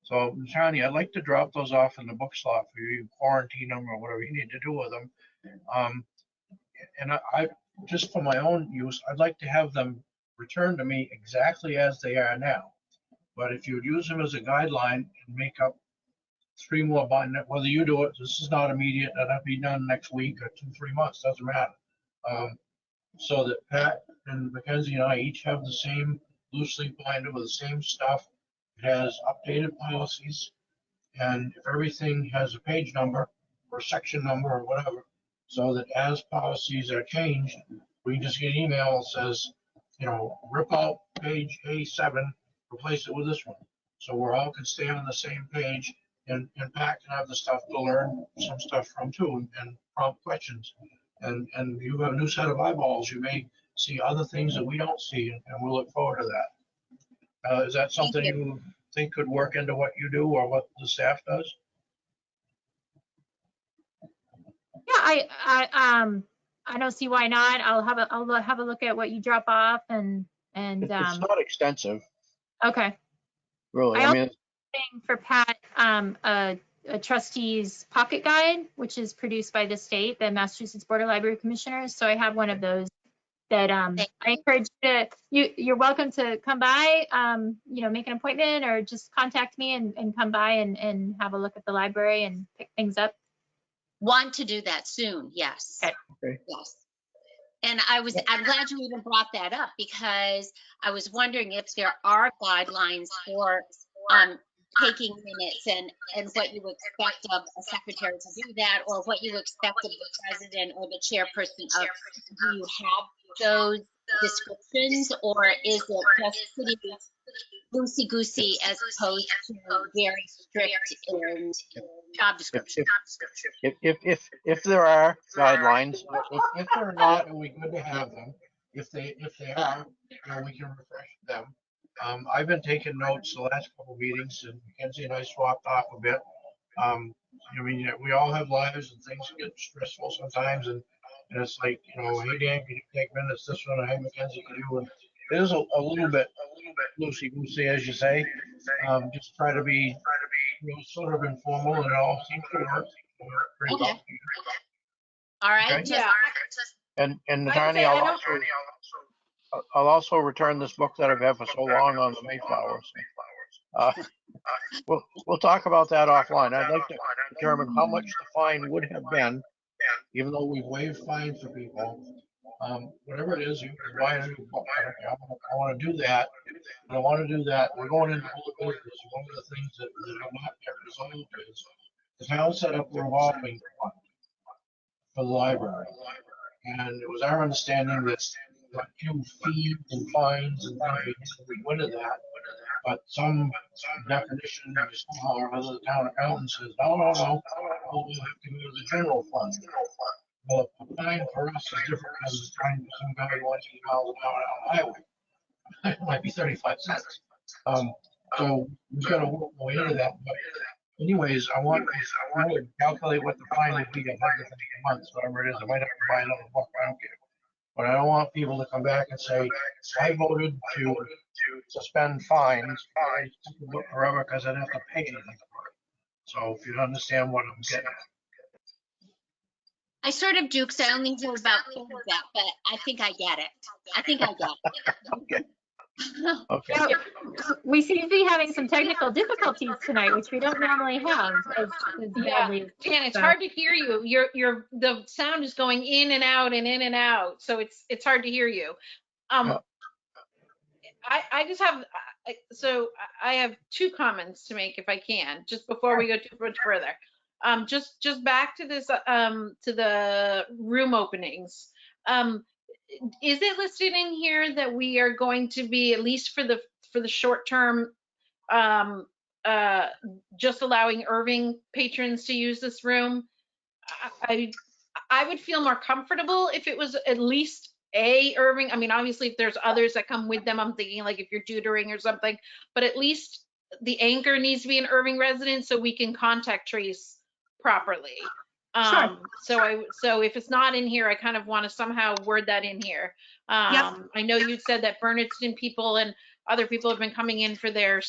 So, Tanya, I'd like to drop those off in the book slot for you, quarantine them or whatever you need to do with them. And I just for my own use, I'd like to have them returned to me exactly as they are now. But if you would use them as a guideline and make up 3 more binders, whether you do it, this is not immediate, that'll be done next week or 2-3 months, doesn't matter. So that Pat and Mackenzie and I each have the same loose leaf binder with the same stuff. It has updated policies, and if everything has a page number or a section number or whatever, so that as policies are changed, we can just get an email that says, rip out page A7, replace it with this one. So we're all can stay on the same page, and Pat can have the stuff to learn some stuff from too, and prompt questions. And you have a new set of eyeballs. You may see other things that we don't see, and we'll look forward to that. Is that something you think could work into what you do or what the staff does? Yeah, I don't see why not. I'll have a look at what you drop off and It's not extensive, okay. really. I mean, for Pat, a trustee's pocket guide, which is produced by the state, the Massachusetts Board of Library Commissioners. So I have one of those that I encourage you're welcome to come by, make an appointment or just contact me and come by and have a look at the library and pick things up. Want to do that soon, yes. Okay. Yes. And I'm glad you even brought that up, because I was wondering if there are guidelines for taking minutes and what you expect of a secretary to do that, or what you expect of the president or the chairperson of. Do you have those descriptions, or is it just pretty loosey-goosey as opposed to very strict in job description? If there are guidelines, if there are not, it would be good to have them. If they are, we can refresh them. I've been taking notes the last couple of meetings, and Mackenzie and I swapped off a bit. We all have lives, and things get stressful sometimes, and it's like, hey Dan, can you take minutes this one? Hey Mackenzie, can you? And it is a little bit loosey-goosey, as you say. Just try to be sort of informal, and it all seems to work. Okay. All right. Okay. Yeah. And Like I Connie, say, I'll also return this book that I've had for so long on the Mayflowers. We'll talk about that offline. I'd like to determine how much the fine would have been, even though we've waived fines for people. Whatever it is, you can buy a new book. I want to do that. And I want to do that. We're going into all the business. One of the things that are not yet resolved is the town set up a revolving fund for the library. And it was our understanding that a few fees and fines and things we went into that. But some definition somehow or other, the town accountant says, no, we'll have to go to the general fund. Well, a fine for us is different than the fine for some guy who wants 80 miles an hour down the highway. It might be 35 cents. So we've got to work our way into that. But anyways, I want to calculate what the fine would be at the end of the month, whatever it is. I might have to buy another book. I don't care. But I don't want people to come back and say, I voted to suspend fines. I took the book forever because I didn't have to pay anything for it. So if you understand what I'm getting at. I sort of do, because I only know about that, but I think I get it. I think I get it. Okay. Okay. Yeah, we seem to be having some technical difficulties tonight, which we don't normally have. As badly as Dan, it's so. hard to hear you. The sound is going in and out and in and out, so it's hard to hear you. I just have I have two comments to make if I can, just before we go too much further. Just back to this to the room openings. Is it listed in here that we are going to be, at least for the short term, just allowing Irving patrons to use this room? I would feel more comfortable if it was at least a Irving. I mean, obviously, if there's others that come with them, I'm thinking like if you're tutoring or something, but at least the anchor needs to be an Irving resident so we can contact trace properly. Sure. So if it's not in here, I kind of want to somehow word that in here. I know you said that Bernardston people and other people have been coming in for their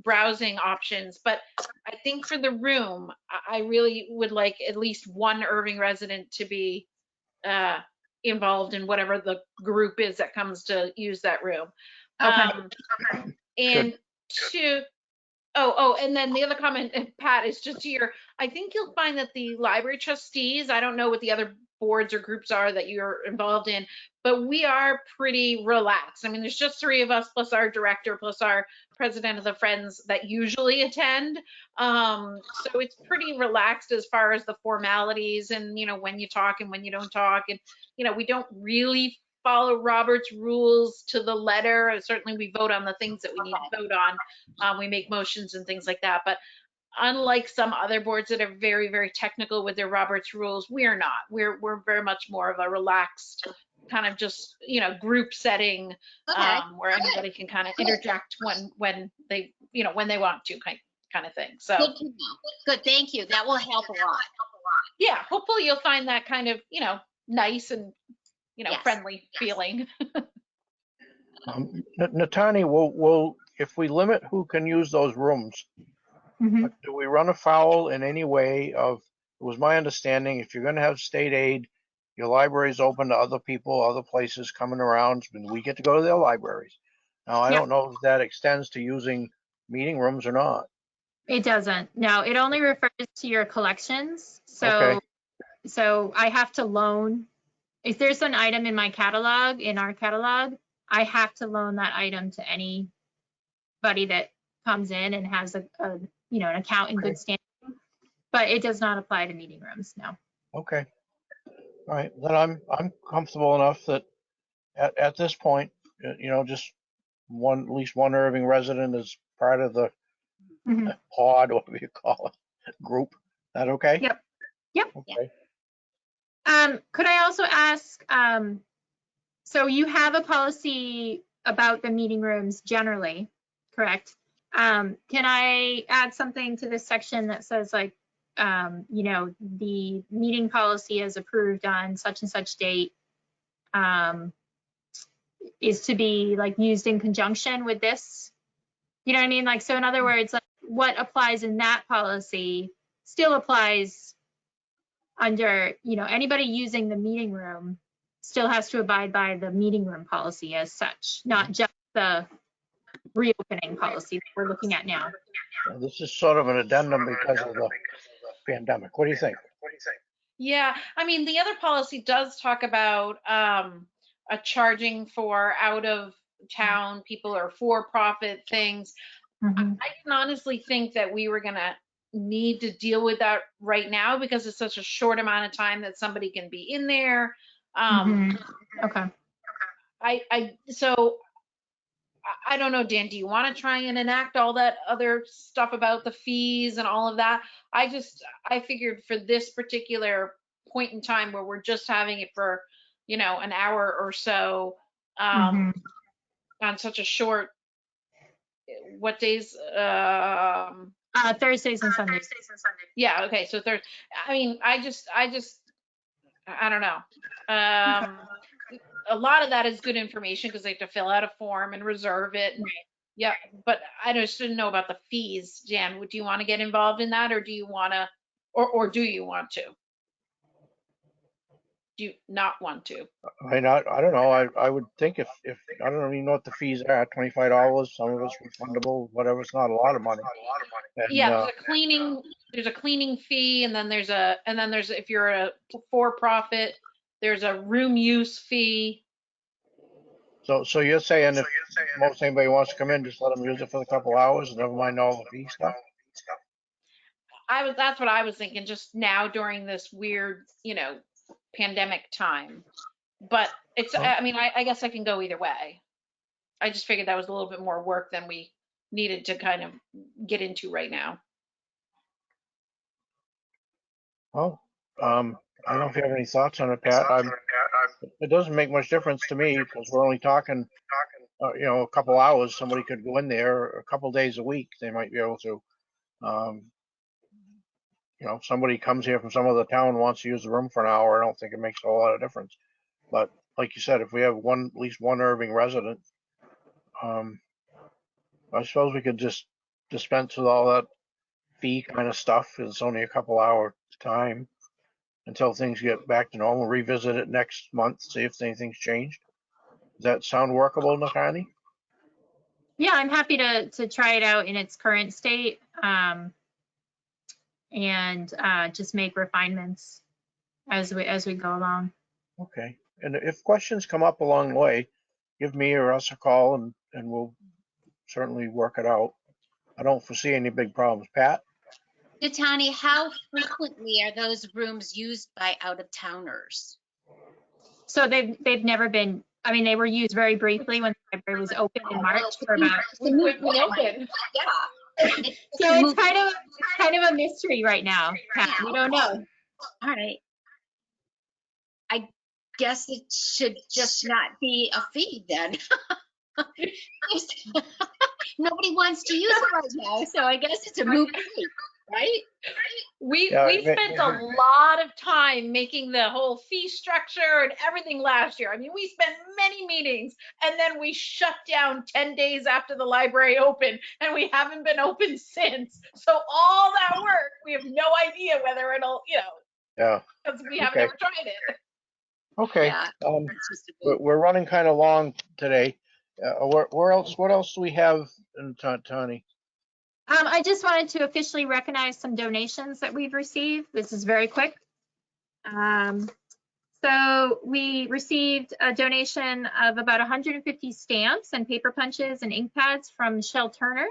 browsing options, but I think for the room, I really would like at least one Irving resident to be involved in whatever the group is that comes to use that room. Okay. And two, and then the other comment, Pat, is just here. I think you'll find that the library trustees, I don't know what the other boards or groups are that you're involved in, but we are pretty relaxed. I mean, there's just three of us plus our director plus our president of the Friends that usually attend. So it's pretty relaxed as far as the formalities and, when you talk and when you don't talk. And, we don't really follow Robert's rules to the letter. Certainly we vote on the things that we need to vote on. We make motions and things like that. But unlike some other boards that are very, very technical with their Robert's rules, we're not. We're very much more of a relaxed kind of just, group setting where anybody can kind of interject when they, when they want to kind of thing. So good to know. Good, thank you. That will help a lot. Yeah, hopefully you'll find that kind of, nice and Yes. friendly feeling. Natani, will if we limit who can use those rooms, Mhm. do we run afoul in any way of, it was my understanding, if you're going to have state aid, your library is open to other people, other places coming around, and we get to go to their libraries. Now, I Yep. don't know if that extends to using meeting rooms or not. It doesn't. No, it only refers to your collections. Okay. So I have to loan, if there's an item in my catalog, in our catalog, I have to loan that item to anybody that comes in and has an account in good standing. But it does not apply to meeting rooms, no. Okay. All right. Then I'm comfortable enough that at this point, just at least one Irving resident is part of the Mhm. pod, whatever you call it, group. Is that okay? Yep. Yep. Okay. Could I also ask, so you have a policy about the meeting rooms generally, correct? Can I add something to this section that says like, the meeting policy is approved on such and such date, is to be like used in conjunction with this? You know what I mean? Like, so in other words, like what applies in that policy still applies under, anybody using the meeting room still has to abide by the meeting room policy as such, not just the reopening policy that we're looking at now. This is sort of an addendum because of the pandemic. What do you think? Yeah, I mean, the other policy does talk about a charging for out of town people or for-profit things. Mhm. I can honestly think that we were gonna need to deal with that right now because it's such a short amount of time that somebody can be in there. Okay. So I don't know, Dan, do you want to try and enact all that other stuff about the fees and all of that? I figured for this particular point in time where we're just having it for, an hour or so, on such a short, what days? Thursdays and Sundays. Yeah, okay, so there's, I mean, I don't know. A lot of that is good information because they have to fill out a form and reserve it. And, yeah, but I just didn't know about the fees. Jan, do you want to get involved in that, or do you want to, or do you want to? Do you not want to? I don't know. I would think if I don't even know what the fees are, $25. Some of it's refundable, whatever. It's not a lot of money. And, Yeah, there's a cleaning fee, and then there's if you're a for-profit, there's a room use fee. so you're saying if most anybody wants to come in, just let them use it for a couple hours and never mind all the fee stuff? That's what I was thinking, just now during this weird, pandemic time. But it's, I mean, I guess I can go either way. I just figured that was a little bit more work than we needed to kind of get into right now. Well, I don't know if you have any thoughts on it, Pat. It doesn't make much difference to me because we're only talking, a couple hours. Somebody could go in there a couple days a week. They might be able to. Somebody comes here from some other town and wants to use the room for an hour. I don't think it makes a whole lot of difference. But like you said, if we have at least one Irving resident, I suppose we could just dispense with all that fee kind of stuff. It's only a couple hour time until things get back to normal. Revisit it next month, see if anything's changed. Does that sound workable, Nakani? Yeah, I'm happy to try it out in its current state, and just make refinements as we go along. Okay. And if questions come up along the way, give me or us a call and we'll certainly work it out. I don't foresee any big problems. Pat? Tani, how frequently are those rooms used by out-of-towners? So they've never been, I mean, they were used very briefly when the library was open in March for about. When we opened. Yeah. So it's kind of a mystery right now, Pat. We don't know. All right. I guess it should just not be a fee then. Nobody wants to use it right now, so I guess it's a moot point, right? We spent a lot of time making the whole fee structure and everything last year. I mean, we spent many meetings, and then we shut down 10 days after the library opened, and we haven't been open since. So all that work, we have no idea whether it'll, Yeah. because we have never tried it. Okay. Yeah, We're running kind of long today. What else do we have in Tani? I just wanted to officially recognize some donations that we've received. This is very quick. So we received a donation of about 150 stamps and paper punches and ink pads from Michelle Turner.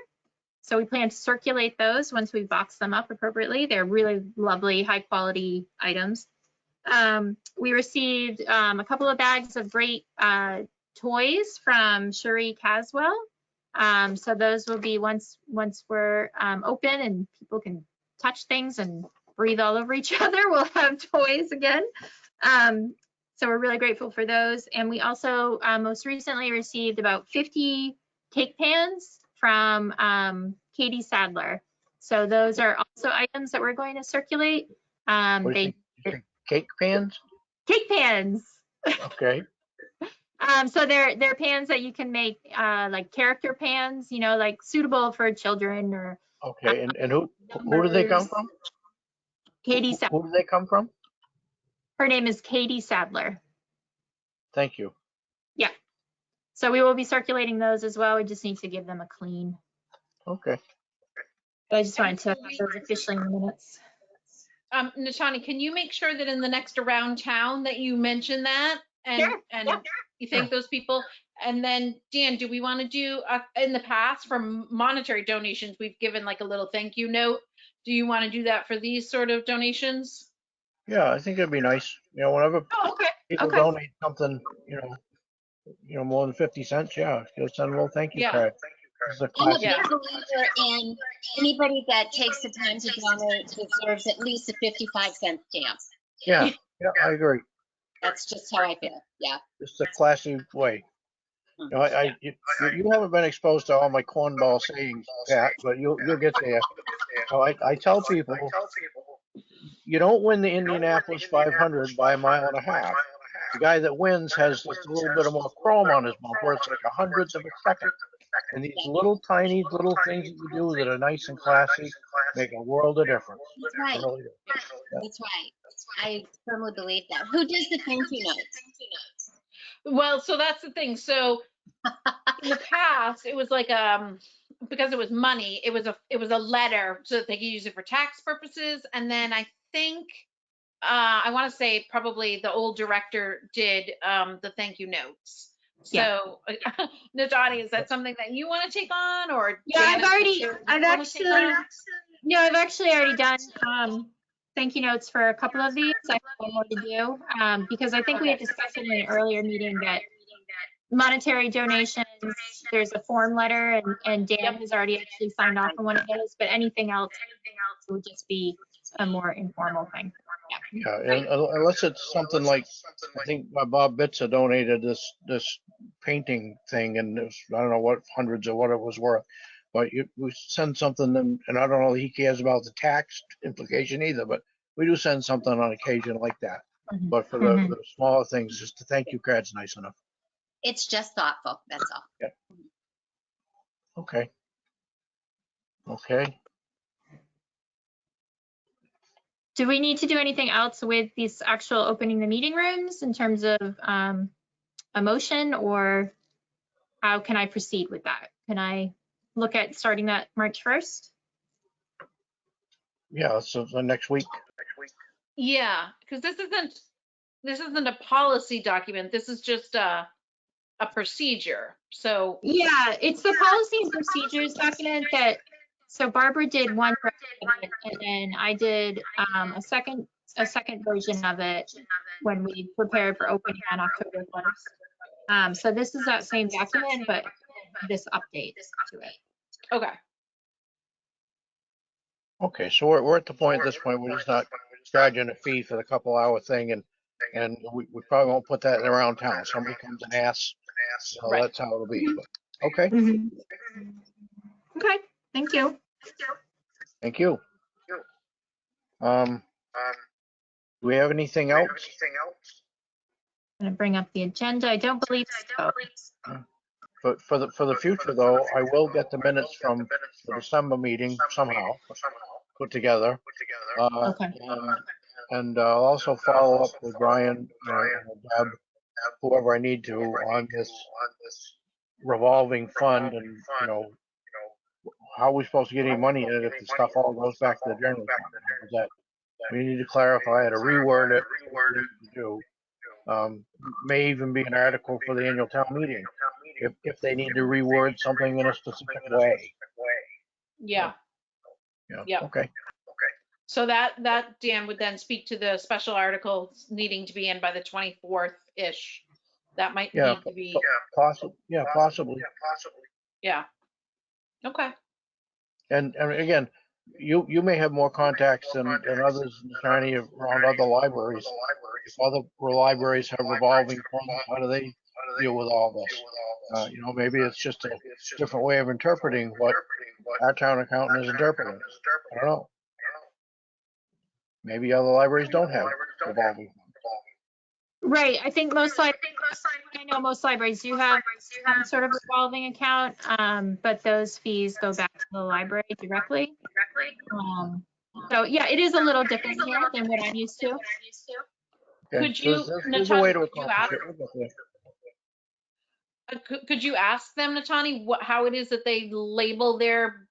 So we plan to circulate those once we box them up appropriately. They're really lovely, high quality items. We received a couple of bags of great toys from Cherie Caswell. So those will be once we're open and people can touch things and breathe all over each other, we'll have toys again. So we're really grateful for those. And we also most recently received about 50 cake pans from Katie Sadler. So those are also items that we're going to circulate. Cake pans? Cake pans. Okay. So they're pans that you can make like character pans, like suitable for children or. Okay, and who do they come from? Katie Sadler. Who do they come from? Her name is Katie Sadler. Thank you. Yeah. So we will be circulating those as well. We just need to give them a clean. Okay. But I just wanted to have those officially in the minutes. Nishani, can you make sure that in the next around town that you mention that and you thank those people? And then Dan, do we want to do in the past for monetary donations, we've given like a little thank you note. Do you want to do that for these sort of donations? Yeah, I think it'd be nice. Whenever people donate something, more than 50 cents, yeah, just send a little thank you card. I'm a big believer in anybody that takes the time to donate deserves at least a 55-cent stamp. Yeah, I agree. That's just how I feel. Yeah. It's a classy way. No, you haven't been exposed to all my cornball sayings, Pat, but you'll get there. So I tell people, you don't win the Indianapolis 500 by a mile and a half. The guy that wins has just a little bit of more chrome on his bumper. It's like a hundredth of a second. And these little tiny little things that you do that are nice and classy make a world of difference. That's right. They really do. That's right. I firmly believe that. Who does the thank you notes? Well, so that's the thing. So in the past, it was like because it was money, it was a letter so that they could use it for tax purposes. And then I think I want to say probably the old director did the thank you notes. Yeah. So Natani, is that something that you want to take on, or Yeah, I've actually already done thank you notes for a couple of these. I have one more to do because I think we had discussed in an earlier meeting that monetary donations, there's a form letter, and Dan has already actually signed off on one of those, but anything else would just be a more informal thing. Yeah, and unless it's something like, I think Bob Bitzer donated this painting thing, and it was, I don't know what, hundreds of what it was worth. But we send something, and I don't know that he cares about the tax implication either, but we do send something on occasion like that. Mhm. But for the smaller things, just the thank you card's nice enough. It's just thoughtful. That's all. Yeah. Okay. Okay. Do we need to do anything else with these actual opening the meeting rooms in terms of a motion, or how can I proceed with that? Can I look at starting that March 1st? Yeah, so the next week. Yeah, because this isn't a policy document. This is just a procedure. So Yeah, it's the policy and procedures document that, so Barbara did one version, and then I did a second version of it when we prepared for opening on October 1st. So this is that same document, but this update to it. okay. Okay, so we're at the point at this point, we're just not charging a fee for the couple-hour thing, and we probably won't put that around town. Somebody comes and asks, so Right. that's how it'll be. But, okay, Okay, thank you. thank you. Do we have anything else? I'm gonna bring up the agenda. I don't believe so. But for the future though, I will get the minutes from the December meeting somehow put together. Okay. And I'll also follow up with Brian and Deb, whoever I need to, on this revolving fund, and how are we supposed to get any money in it if the stuff all goes back to the general fund? Is that we need to clarify how to reword it, what we need to do. May even be an article for the annual town meeting if they need to reword something in a specific way. Yeah. Yeah. Okay. So that Dan would then speak to the special articles needing to be in by the 24th-ish. That might need to be. Possibly. Yeah, possibly. Yeah. Okay. And again, you may have more contacts than others, Shiny, around other libraries. If other libraries have revolving funds, how do they deal with all this? Maybe it's just a different way of interpreting what our town accountant is interpreting. I don't know. Maybe other libraries don't have revolving funds. Right, I think most libraries do have some sort of revolving account, but those fees go back to the library directly. So yeah, it is a little different here than what I'm used to. Okay, Could you, there's a way to Natani, accomplish it. We'll get there. could you ask them, Natani, how it is that they label their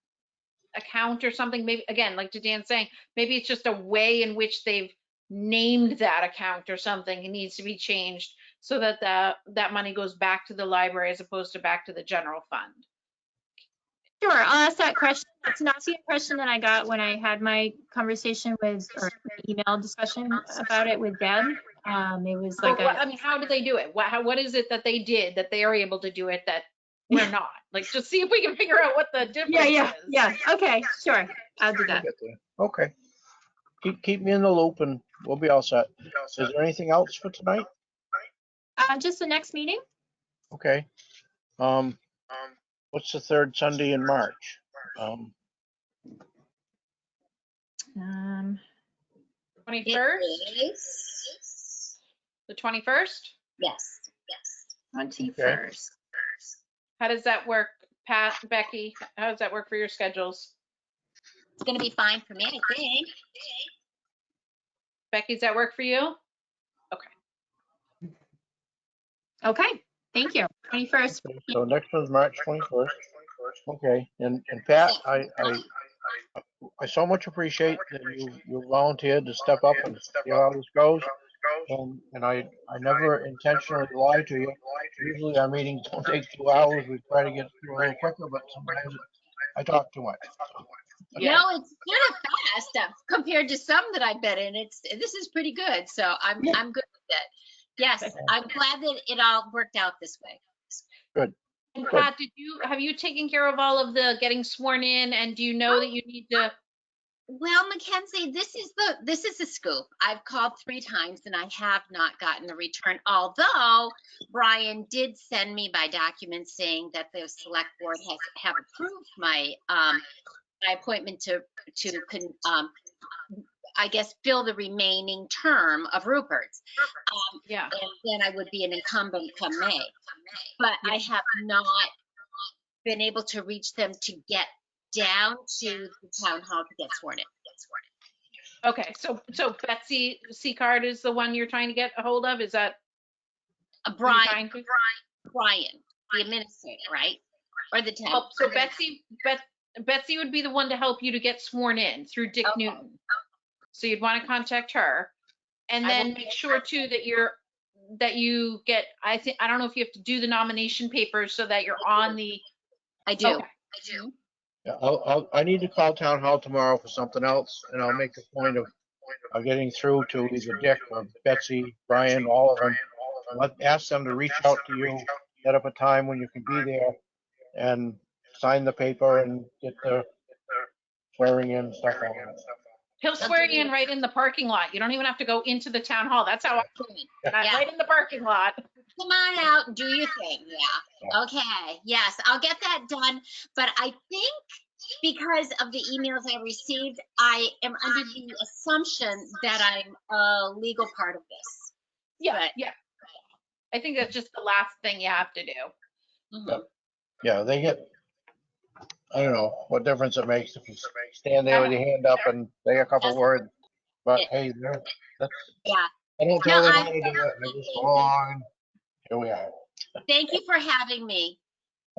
account or something? Maybe, again, like to Dan's saying, maybe it's just a way in which they've named that account or something. It needs to be changed so that that money goes back to the library as opposed to back to the general fund. Sure, I'll ask that question. It's not the impression that I got when I had my conversation with, or email discussion about it with Deb. It was like how do they do it? What is it that they did that they are able to do it that we're not? Like, just see if we can figure out what the difference is. Yeah, okay, sure, I'll do that. Okay. Keep me in the loop and we'll be all set. Is there anything else for tonight? Just the next meeting? Okay. What's the third Sunday in March? Um, 21st? The 21st? Yes. 21st. How does that work, Pat, Becky? How does that work for your schedules? It's going to be fine for me, I think. Becky, does that work for you? Okay, thank you. 21st. So next one's March 21st. Okay, and Pat, I so much appreciate that you volunteered to step up and see how this goes. And I never intentionally lie to you. Usually our meetings don't take 2 hours. We try to get through a little quicker, but sometimes I talk too much. Yeah. No, it's kind of fast compared to some that I've been in. This is pretty good, so I'm good with it. Yes, I'm glad that it all worked out this way. Good. And Pat, have you taken care of all of the getting sworn in, and do you know that you need to? Well, Mackenzie, this is the scoop. I've called 3 times and I have not gotten a return. Although Brian did send me by document saying that the select board have approved my my appointment to I guess fill the remaining term of Rupert's. Yeah. And then I would be an incumbent come May. But I have not been able to reach them to get down to the town hall to get sworn in. Okay, so Betsy Seacard is the one you're trying to get a hold of? Is that Brian, the administrator, right? Or the town. Oh, so Betsy would be the one to help you to get sworn in through Dick Okay. Newton. So you'd want to contact her, and I then will. make sure too that you get. I don't know if you have to do the nomination papers so that you're on the. I do. Okay. I do. Yeah, I need to call town hall tomorrow for something else, and I'll make a point of getting through to either Dick or Betsy, Brian, all of them. Ask them to reach out to you, set up a time when you can be there and sign the paper and get the swearing in stuff on it. He'll swear you in right in the parking lot. You don't even have to go into the town hall. That's how I do it. Yeah. Right in the parking lot. Come on out and do your thing. Yeah. Okay. Yes, I'll get that done. But I think because of the emails I received, I am under the assumption that I'm a legal part of this. Yeah, But- yeah. I think that's just the last thing you have to do. Mhm. Yeah, they get, I don't know what difference it makes if you stand there with your hand up and say a couple Yes. words. But hey, that's, Yeah. I don't tell No, them how to do it. I just go along. Here we are. Thank you for having me.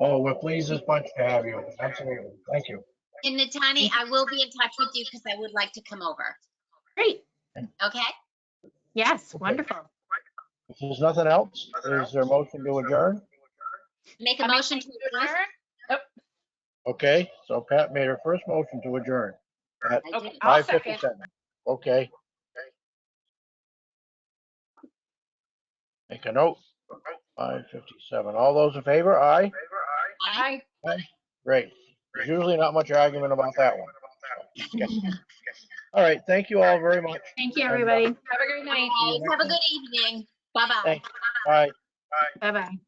Oh, we're pleased as punch to have you. Absolutely. Thank you. And Natani, I will be in touch with you because I would like to come over. Great. Okay? Yes, wonderful. If there's nothing else, is there a motion to adjourn? Make a motion to adjourn. Okay, so Pat made her first motion to adjourn at I did. I'll second. 5:57. Okay. Make a note. 5:57. All those in favor? Aye. Aye. Great. There's usually not much argument about that one. All right, thank you all very much. Thank you, everybody. Have a great night. Guys, have a good evening. Bye-bye. Thanks. Bye. Bye-bye.